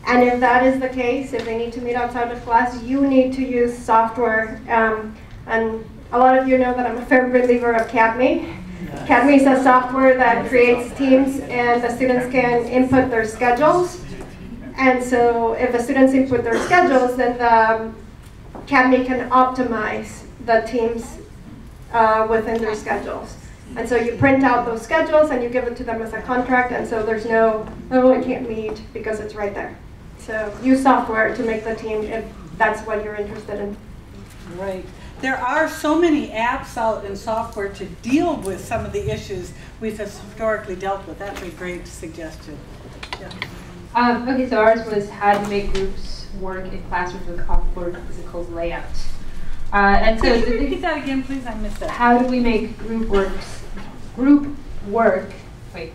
And if that is the case, if they need to meet outside of class, you need to use software. And a lot of you know that I'm a firm believer of CADME. CADME is a software that creates teams, and the students can input their schedules. And so if the students input their schedules, then the CADME can optimize the teams within their schedules. And so you print out those schedules and you give it to them as a contract, and so there's no, oh, I can't meet, because it's right there. So use software to make the team if that's what you're interested in. Right. There are so many apps out in software to deal with some of the issues we've historically dealt with. That's a great suggestion. Yeah. Okay, so ours was how to make groups work in classrooms with awkward physical layout. And so could you repeat that again, please? I missed that. How do we make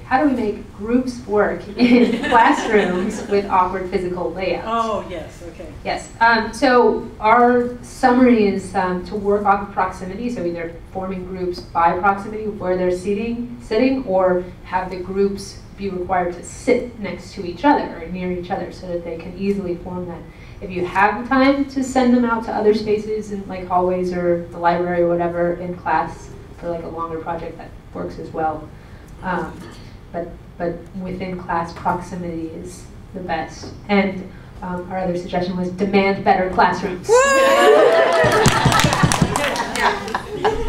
how do we make groups work in classrooms with awkward physical layouts? Oh, yes, okay. Yes, so our summary is to work off of proximity, so either forming groups by proximity where they're sitting, or have the groups be required to sit next to each other or near each other so that they can easily form that. If you have time to send them out to other spaces in like hallways or the library or whatever in class for like a longer project, that works as well. But within class, proximity is the best. And our other suggestion was demand better classrooms. Good,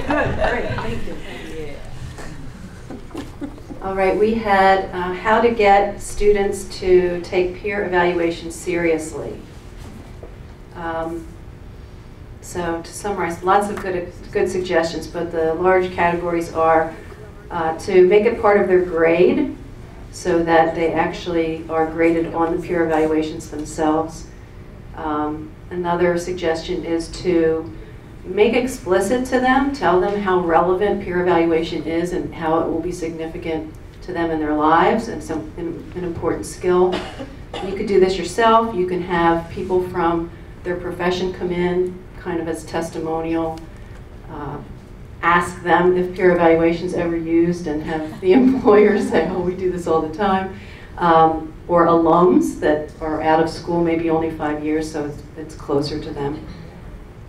great, thank you. All right, we had how to get students to take peer evaluation seriously. So to summarize, lots of good suggestions, but the large categories are to make it part of their grade so that they actually are graded on the peer evaluations themselves. Another suggestion is to make explicit to them, tell them how relevant peer evaluation is and how it will be significant to them in their lives and an important skill. You could do this yourself. You can have people from their profession come in kind of as testimonial, ask them if peer evaluation is ever used and have the employers say, oh, we do this all the time. Or alums that are out of school, maybe only 5 years, so it's closer to them.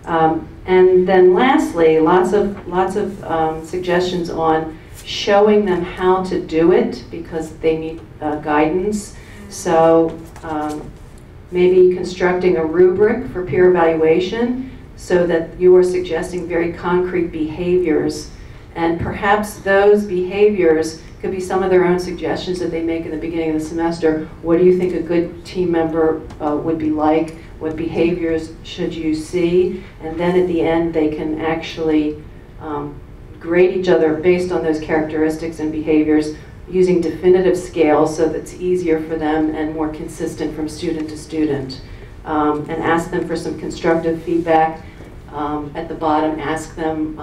And then lastly, lots of suggestions on showing them how to do it because they need guidance. So maybe constructing a rubric for peer evaluation so that you are suggesting very concrete behaviors, and perhaps those behaviors could be some of their own suggestions that they make in the beginning of the semester. What do you think a good team member would be like? What behaviors should you see? And then at the end they can actually grade each other based on those characteristics and behaviors using definitive scales so that it's easier for them and more consistent from student to student. And ask them for some constructive feedback. At the bottom, ask them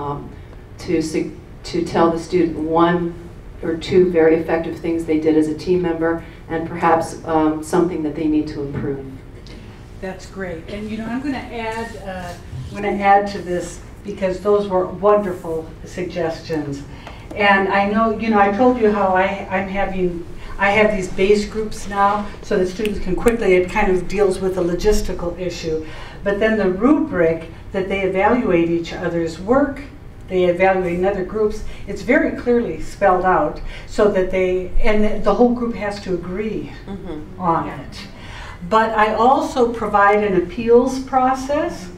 to tell the student 1 or 2 very effective things they did as a team member, and perhaps something that they need to improve. That's great. And you know, I'm going to add to this because those were wonderful suggestions. And I know, you know, I told you how I have these base groups now so that students can quickly, it kind of deals with the logistical issue. But then the rubric that they evaluate each other's work, they evaluate in other groups, it's very clearly spelled out so that the whole group has to agree on it. But I also provide an appeals process.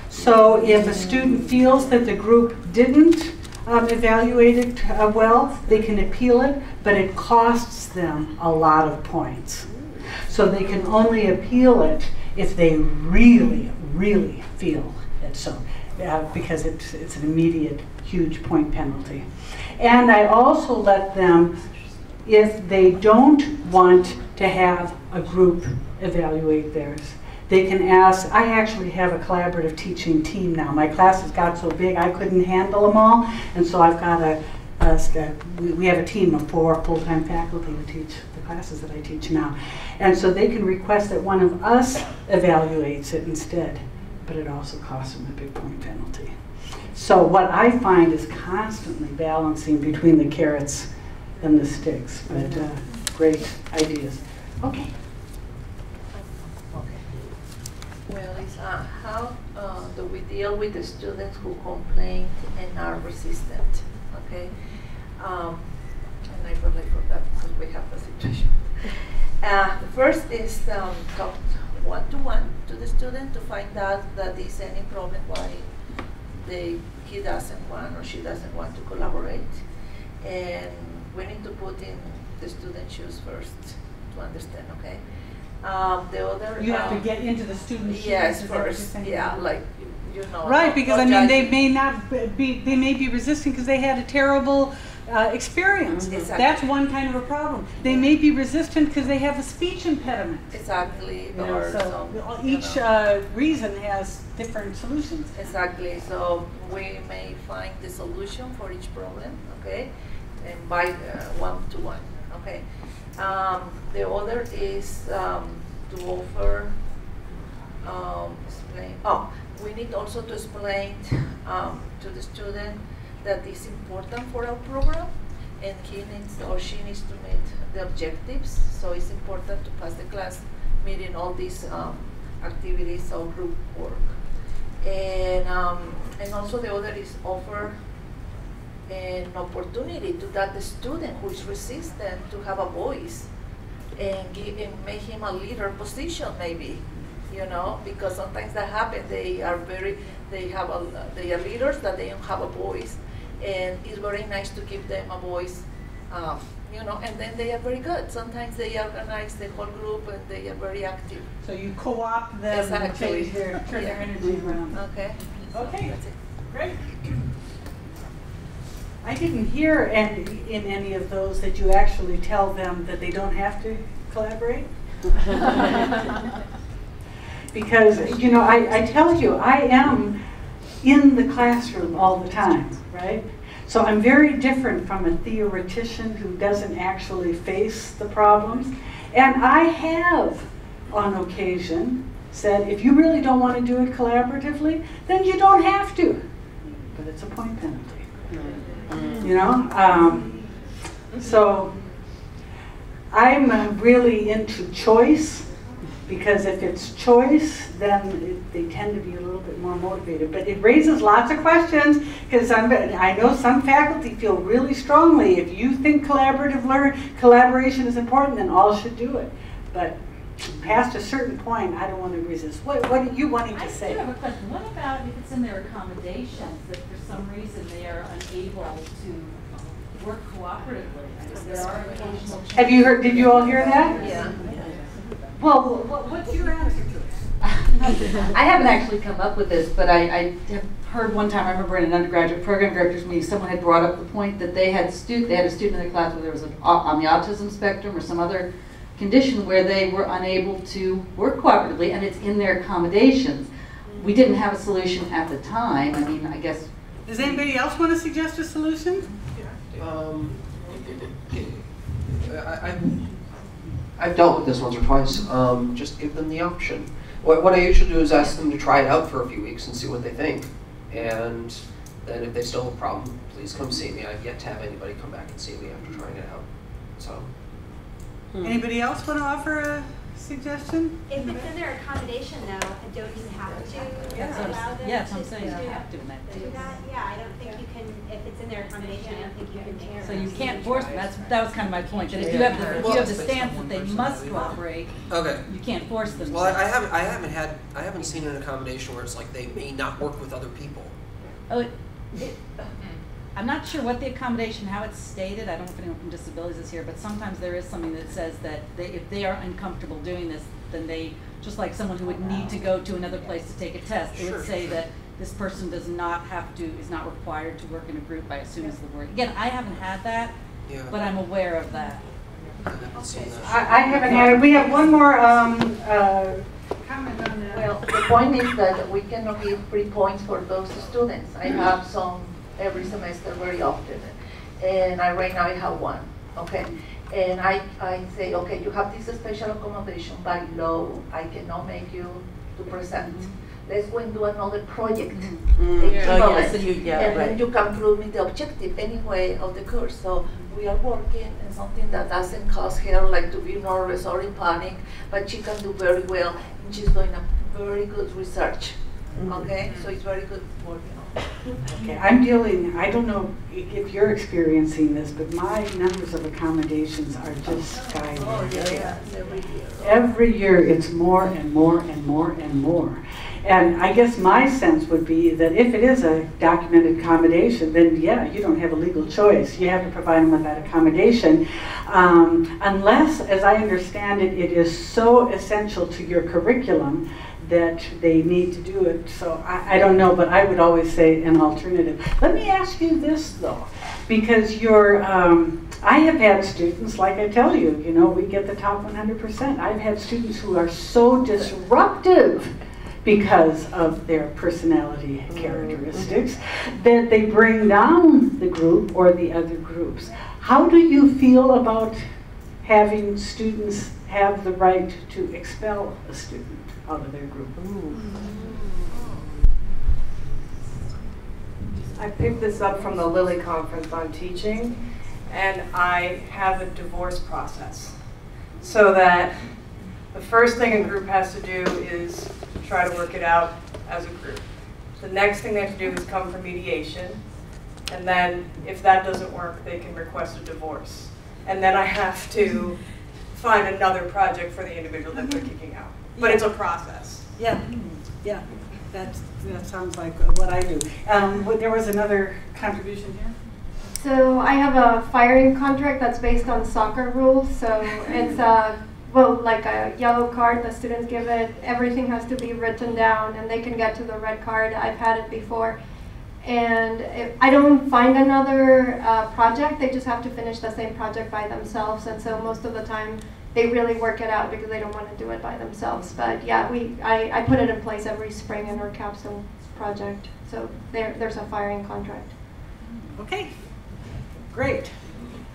So if a student feels that the group didn't evaluate it well, they can appeal it, but it costs them a lot of points. So they can only appeal it if they really, really feel it so. Because it's an immediate, huge point penalty. And I also let them, if they don't want to have a group evaluate theirs, they can ask. I actually have a collaborative teaching team now. My classes got so big I couldn't handle them all, and so I've got we have a team of 4 full-time faculty who teach the classes that I teach now. And so they can request that one of us evaluates it instead. But it also costs them a big point penalty. So what I find is constantly balancing between the carrots and the sticks, but great ideas. Okay. Well, it's how do we deal with the students who complain and are resistant, okay? And I really forgot because we have the situation. The first is talk one-to-one to the student to find out that there's any problem why he doesn't want or she doesn't want to collaborate. And we need to put in the student's shoes first to understand, okay? The other... You have to get into the student's shoes. Yes, first, yeah, like, you know. Right, because I mean, they may be resistant because they had a terrible experience. Exactly. That's one kind of a problem. They may be resistant because they have a speech impediment. Exactly. You know, so each reason has different solutions. Exactly. So we may find the solution for each problem, okay, and by one-to-one, okay. The other is to offer, explain. Oh, we need also to explain to the student that is important for our program, and he needs or she needs to meet the objectives. So it's important to pass the class meeting all these activities or group work. And also the other is offer an opportunity to that the student who is resistant to have a voice and make him a leader position maybe, you know, because sometimes that happens. They are leaders that they don't have a voice, and it's very nice to give them a voice, you know, and then they are very good. Sometimes they organize the whole group and they are very active. So you co-opt them exactly. and turn their energy around. Okay. Okay. That's it. Great. I didn't hear in any of those that you actually tell them that they don't have to collaborate. Because, you know, I tell you, I am in the classroom all the time, right? So I'm very different from a theoretician who doesn't actually face the problems. And I have, on occasion, said, if you really don't want to do it collaboratively, then you don't have to. But it's a point penalty, you know? So I'm really into choice, because if it's choice, then they tend to be a little bit more motivated. But it raises lots of questions, because I know some faculty feel really strongly, if you think collaboration is important, then all should do it. But past a certain point, I don't want to resist. What are you wanting to say? I do have a question. What about if it's in their accommodations that for some reason they are unable to work cooperatively? There are occasional changes. Have you heard, did you all hear that? Yeah. Well, what's your answer to it? I haven't actually come up with this, but I have heard one time, I remember in an undergraduate program directors meeting, someone had brought up the point that they had a student in their class where there was on the autism spectrum or some other condition where they were unable to work cooperatively, and it's in their accommodations. We didn't have a solution at the time. I mean, I guess. Does anybody else want to suggest a solution? I've dealt with this once or twice. Just give them the option. What I usually do is ask them to try it out for a few weeks and see what they think. And then if they still have a problem, please come see me. I've yet to have anybody come back and see me after trying it out. So. Anybody else want to offer a suggestion? If it's in their accommodation, though, don't you have to allow them that's what I'm saying. You have to do that? Yeah, I don't think you can, if it's in their accommodation, I don't think you can. So you can't force them. That was kind of my point. That if you have the stance that they must cooperate, you can't force them. Well, I haven't seen an accommodation where it's like they may not work with other people. Oh, I'm not sure what the accommodation, how it's stated. I don't know if anyone from disabilities is here, but sometimes there is something that says that if they are uncomfortable doing this, then they, just like someone who would need to go to another place to take a test, it would say that this person does not have to, is not required to work in a group, I assume is the word. Again, I haven't had that, but I'm aware of that. I haven't had it. We have one more comment on that. Well, the point is that we cannot give free points for those students. I have some every semester very often, and right now I have one, okay? And I say, okay, you have this special accommodation by law, I cannot make you to present. Let's go and do another project, and then you can prove me the objective anyway of the course. So we are working on something that doesn't cause her like to be nervous or in panic, but she can do very well, and she's doing a very good research, okay? So it's very good working. Okay, I don't know if you're experiencing this, but my numbers of accommodations are just skyrocketing. Every year it's more and more and more and more. And I guess my sense would be that if it is a documented accommodation, then yeah, you don't have a legal choice. You have to provide them with that accommodation. Unless, as I understand it, it is so essential to your curriculum that they need to do it. So I don't know, but I would always say an alternative. Let me ask you this though, because I have had students, like I tell you, we get the top 100%. I've had students who are so disruptive because of their personality characteristics that they bring down the group or the other groups. How do you feel about having students have the right to expel a student out of their group? I picked this up from the Lilly conference on teaching, and I have a divorce process. So that the first thing a group has to do is try to work it out as a group. The next thing they have to do is come for mediation, and then if that doesn't work, they can request a divorce. And then I have to find another project for the individual that they're kicking out. But it's a process. Yeah, yeah, that sounds like what I do. There was another contribution here. So I have a firing contract that's based on soccer rules. So it's like a yellow card, the students give it, everything has to be written down and they can get to the red card. I've had it before. And if I don't find another project, they just have to finish the same project by themselves. And so most of the time, they really work it out because they don't want to do it by themselves. But yeah, I put it in place every spring in our capstone project. So there's a firing contract. Okay, great.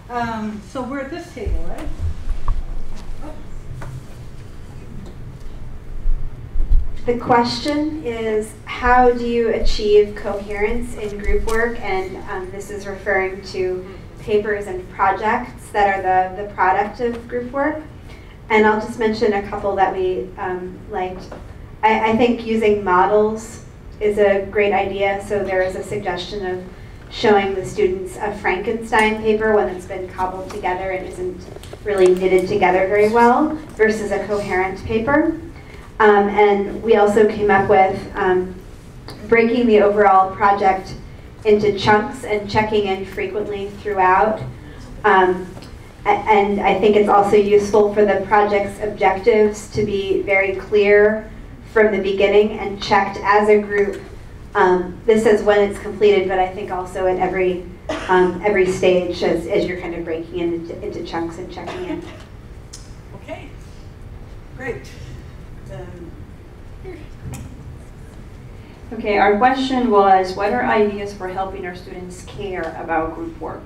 So we're at this table, right? The question is, how do you achieve coherence in group work? And this is referring to papers and projects that are the product of group work. And I'll just mention a couple that we liked. I think using models is a great idea. So there is a suggestion of showing the students a Frankenstein paper when it's been cobbled together and isn't really knitted together very well versus a coherent paper. And we also came up with breaking the overall project into chunks and checking in frequently throughout. And I think it's also useful for the project's objectives to be very clear from the beginning and checked as a group. This says when it's completed, but I think also at every stage as you're kind of breaking into chunks and checking in. Okay, great. Okay, our question was, what are ideas for helping our students care about group work?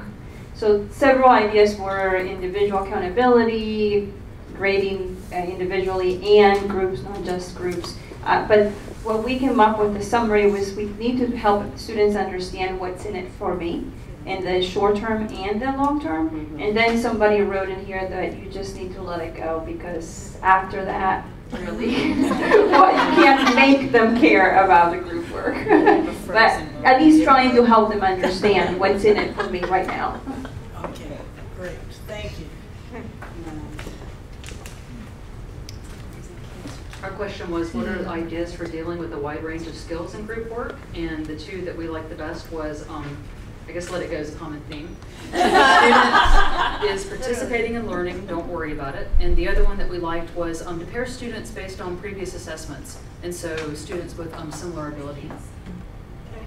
So several ideas were individual accountability, grading individually and groups, not just groups. But what we came up with, the summary, was we need to help students understand what's in it for me in the short term and the long term. And then somebody wrote in here that you just need to let it go, because after that, really, well, you can't make them care about the group work. But at least trying to help them understand what's in it for me right now. Okay, great. Thank you. Our question was, what are the ideas for dealing with a wide range of skills in group work? And the two that we liked the best was, I guess let it go is a common theme. Students is participating and learning, don't worry about it. And the other one that we liked was to pair students based on previous assessments. And so students with similar abilities. Okay,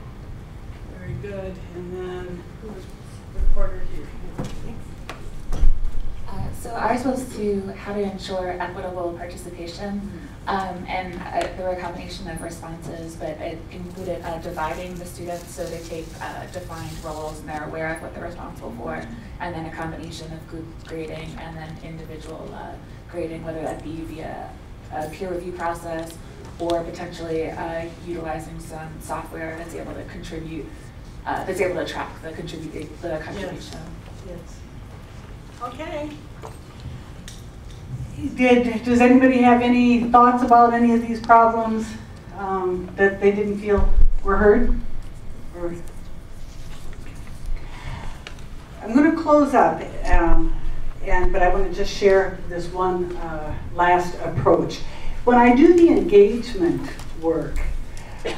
very good. And then who was the reporter here? So ours was to how to ensure equitable participation, and there were a combination of responses, but it included dividing the students so they take defined roles and they're aware of what they're responsible for, and then a combination of group grading and then individual grading, whether that be via a peer review process or potentially utilizing some software that's able to contribute, that's able to track the contribution. Yes. Okay. Does anybody have any thoughts about any of these problems that they didn't feel were heard? Or I'm going to close up, but I want to just share this one last approach. When I do the engagement work,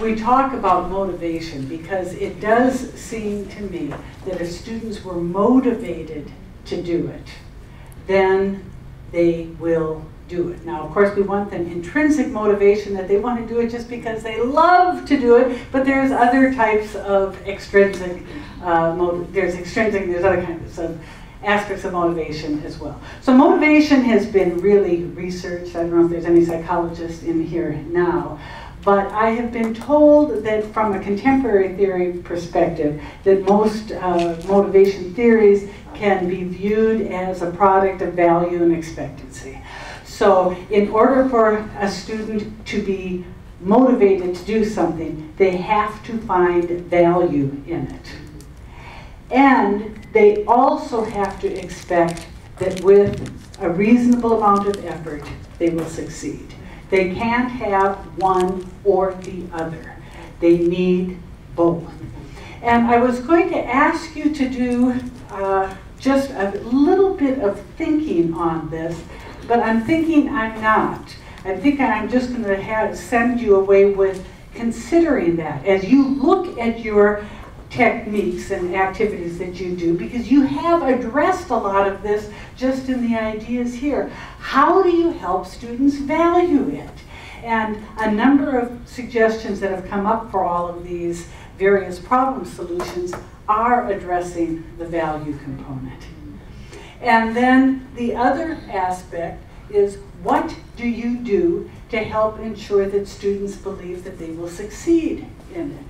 we talk about motivation, because it does seem to me that if students were motivated to do it, then they will do it. Now, of course, we want them intrinsic motivation, that they want to do it just because they love to do it, but there's other types of extrinsic there's other kinds of aspects of motivation as well. So motivation has been really researched. I don't know if there's any psychologists in here now, but I have been told that from a contemporary theory perspective, that most motivation theories can be viewed as a product of value and expectancy. So in order for a student to be motivated to do something, they have to find value in it. And they also have to expect that with a reasonable amount of effort, they will succeed. They can't have one or the other. They need both. And I was going to ask you to do just a little bit of thinking on this, but I'm thinking I'm not. I think I'm just going to send you away with considering that as you look at your techniques and activities that you do, because you have addressed a lot of this just in the ideas here. How do you help students value it? And a number of suggestions that have come up for all of these various problem solutions are addressing the value component. And then the other aspect is, what do you do to help ensure that students believe that they will succeed in it.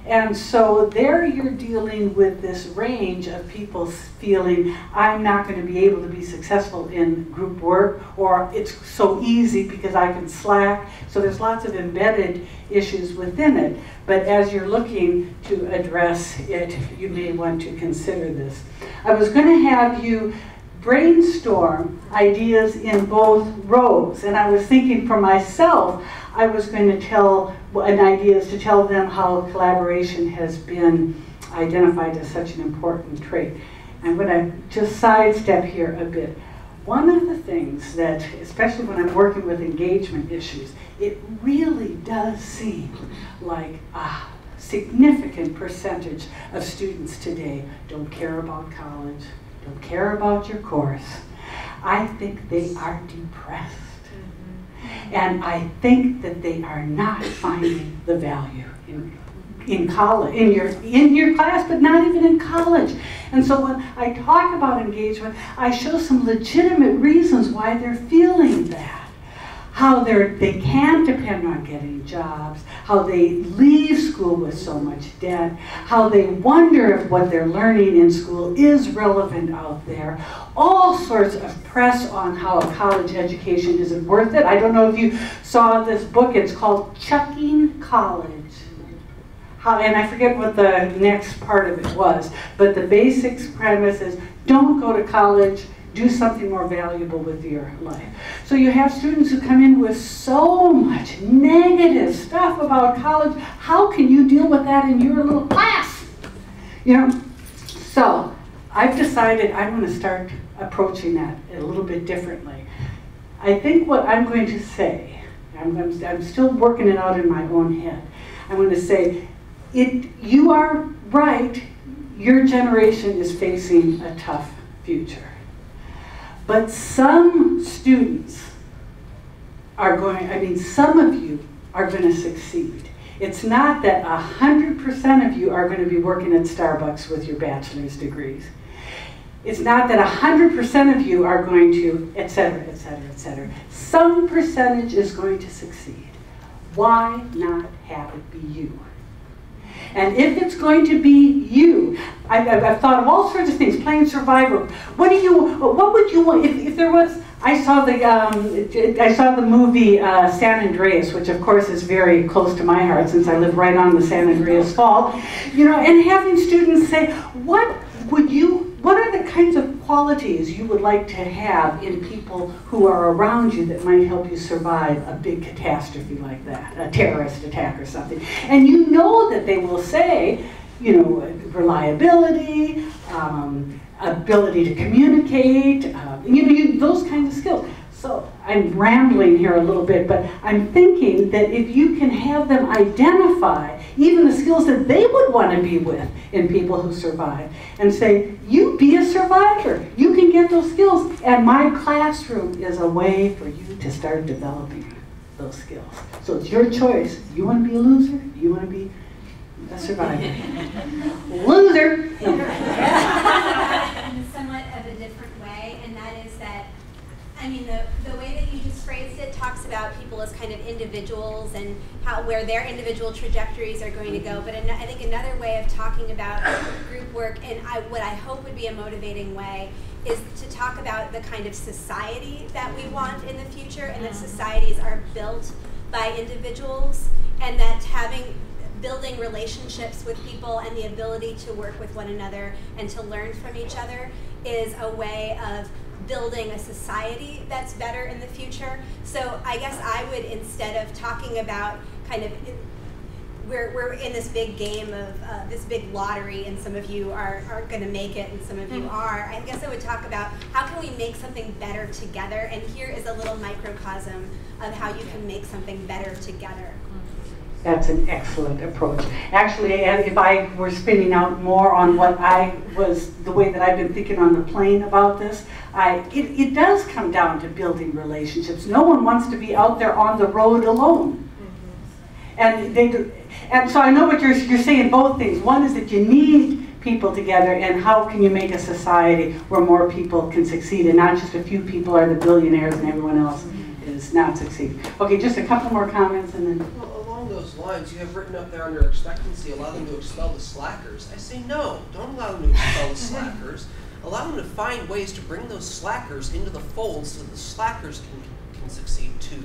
And so there you're dealing with this range of people feeling, I'm not going to be able to be successful in group work, or it's so easy because I can slack. So there's lots of embedded issues within it. But as you're looking to address it, you may want to consider this. I was going to have you brainstorm ideas in both rows. And I was thinking for myself, I was going to tell an idea is to tell them how collaboration has been identified as such an important trait. I'm going to just sidestep here a bit. One of the things that, especially when I'm working with engagement issues, it really does seem like a significant percentage of students today don't care about college, don't care about your course. I think they are depressed. And I think that they are not finding the value in college, in your class, but not even in college. And so when I talk about engagement, I show some legitimate reasons why they're feeling that. How they can't depend on getting jobs, how they leave school with so much debt, how they wonder if what they're learning in school is relevant out there. All sorts of press on how a college education isn't worth it. I don't know if you saw this book, it's called Chucking College. And I forget what the next part of it was, but the basic premise is don't go to college, do something more valuable with your life. So you have students who come in with so much negative stuff about college. How can you deal with that in your little class? You know, so I've decided I'm going to start approaching that a little bit differently. I think what I'm going to say, I'm still working it out in my own head. I'm going to say, you are right, your generation is facing a tough future. But some students are some of you are going to succeed. It's not that 100% of you are going to be working at Starbucks with your bachelor's degrees. It's not that 100% of you are going to, et cetera, et cetera, et cetera. Some percentage is going to succeed. Why not have it be you? And if it's going to be you, I've thought of all sorts of things, playing Survivor. What would you want, if there was, I saw the movie San Andreas, which of course is very close to my heart since I live right on the San Andreas Fault, you know, and having students say, what are the kinds of qualities you would like to have in people who are around you that might help you survive a big catastrophe like that, a terrorist attack or something? And you know that they will say, you know, reliability, ability to communicate, those kinds of skills. So I'm rambling here a little bit, but I'm thinking that if you can have them identify even the skills that they would want to be with in people who survive, and say, you be a survivor, you can get those skills, and my classroom is a way for you to start developing those skills. So it's your choice. You want to be a loser? You want to be a survivor? Loser! In somewhat of a different way, and that is that, I mean, the way that you just phrased it talks about people as kind of individuals and where their individual trajectories are going to go. But I think another way of talking about group work, and what I hope would be a motivating way, is to talk about the kind of society that we want in the future, and that societies are built by individuals, and that building relationships with people and the ability to work with one another and to learn from each other is a way of building a society that's better in the future. So I guess I would, instead of talking about kind of, we're in this big game of this big lottery, and some of you are going to make it and some of you are, I guess I would talk about how can we make something better together, and here is a little microcosm of how you can make something better together. That's an excellent approach. Actually, if I were spinning out more on the way that I've been thinking on the plane about this, it does come down to building relationships. No one wants to be out there on the road alone. And so I know what you're saying, both things. One is that you need people together, and how can you make a society where more people can succeed, and not just a few people are the billionaires and everyone else is students not succeed. Okay, just a couple more comments and then. Well, along those lines, you have written up there under expectancy, allow them to expel the slackers. I say no, don't allow them to expel the slackers. Allow them to find ways to bring those slackers into the fold so that the slackers can succeed too.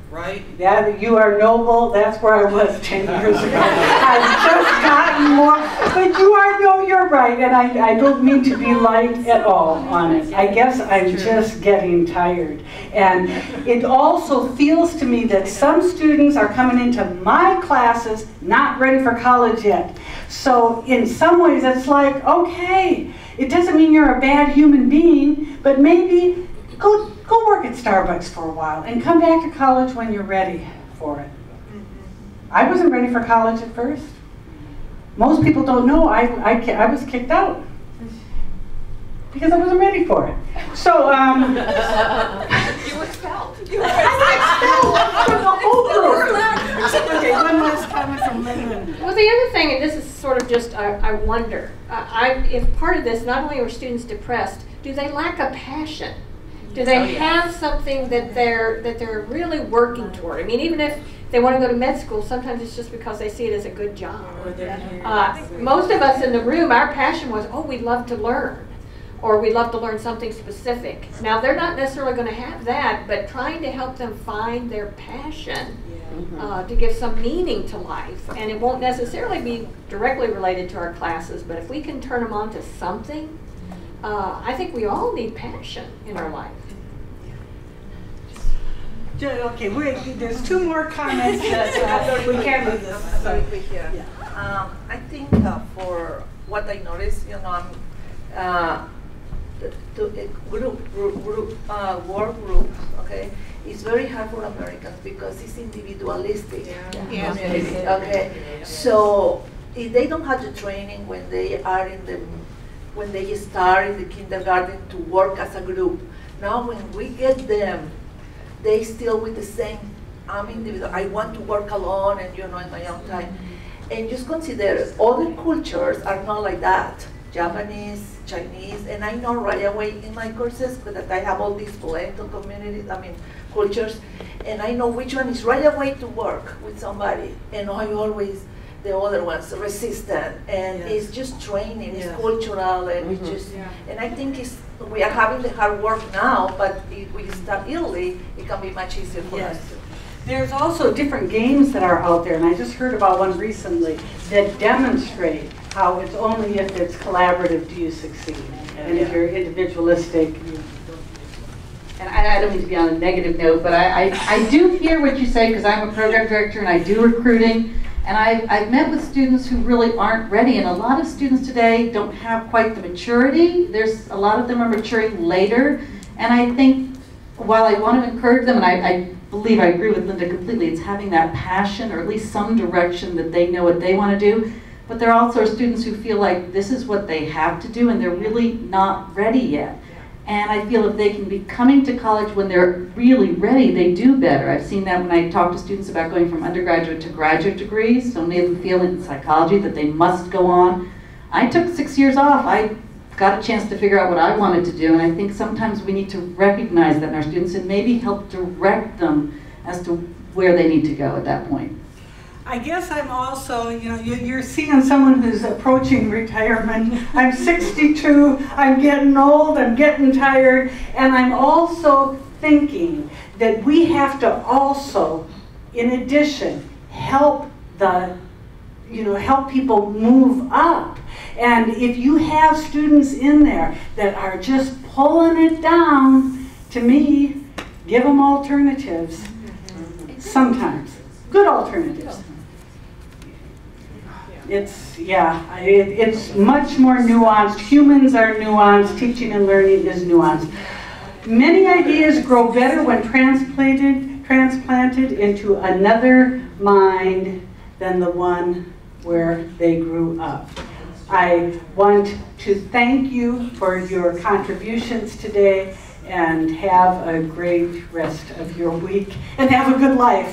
Right? Yeah, you are noble. That's where I was 10 years ago. I've just gotten more, but you are, no, you're right, and I don't mean to be light at all on it. I guess I'm just getting tired. And it also feels to me that some students are coming into my classes not ready for college yet. So in some ways it's like, okay, it doesn't mean you're a bad human being, but maybe go work at Starbucks for a while and come back to college when you're ready for it. I wasn't ready for college at first. Most people don't know I was kicked out because I wasn't ready for it. So You were expelled. You were expelled from the whole group. Okay, one last comment from Lynn. Well, the other thing, and this is sort of just, I wonder, if part of this, not only are students depressed, do they lack a passion? Do they have something that they're really working toward? I mean, even if they want to go to med school, sometimes it's just because they see it as a good job. Most of us in the room, our passion was, oh, we love to learn, or we love to learn something specific. Now, they're not necessarily going to have that, but trying to help them find their passion to give some meaning to life. And it won't necessarily be directly related to our classes, but if we can turn them on to something, I think we all need passion in our life. Okay, there's two more comments that we can't move this. I think for what I noticed, work groups, okay, it's very hard for Americans because it's individualistic community, okay. So if they don't have the training when they are when they start in the kindergarten to work as a group. Now when we get them, they still with the same, I'm individual, I want to work alone and in my own time. And just consider, other cultures are not like that. Japanese, Chinese, and I know right away in my courses that I have all these blended communities, cultures, and I know which one is right away to work with somebody, and I always, the other ones resistant, and it's just training, it's cultural, and it's just, and I think we are having the hard work now, but if we start early, it can be much easier for us too. There's also different games that are out there, and I just heard about one recently that demonstrate how it's only if it's collaborative do you succeed, and if you're individualistic. And I don't mean to be on a negative note, but I do hear what you say because I'm a program director and I do recruiting. And I've met with students who really aren't ready, and a lot of students today don't have quite the maturity. There's a lot of them are maturing later, and I think while I want to encourage them, and I believe I agree with Linda completely, it's having that passion or at least some direction that they know what they want to do. But there also are students who feel like this is what they have to do, and they're really not ready yet. And I feel if they can be coming to college when they're really ready, they do better. I've seen that when I talk to students about going from undergraduate to graduate degrees. So many of them feel in psychology that they must go on. I took 6 years off. I got a chance to figure out what I wanted to do, and I think sometimes we need to recognize that in our students and maybe help direct them as to where they need to go at that point. I guess I'm also, you're seeing someone who's approaching retirement. I'm 62, I'm getting old, I'm getting tired, and I'm also thinking that we have to also, in addition, help help people move up. And if you have students in there that are just pulling it down, to me, give them alternatives. Sometimes, good alternatives. It's much more nuanced. Humans are nuanced. Teaching and learning is nuanced. Many ideas grow better when transplanted into another mind than the one where they grew up. I want to thank you for your contributions today, and have a great rest of your week, and have a good life.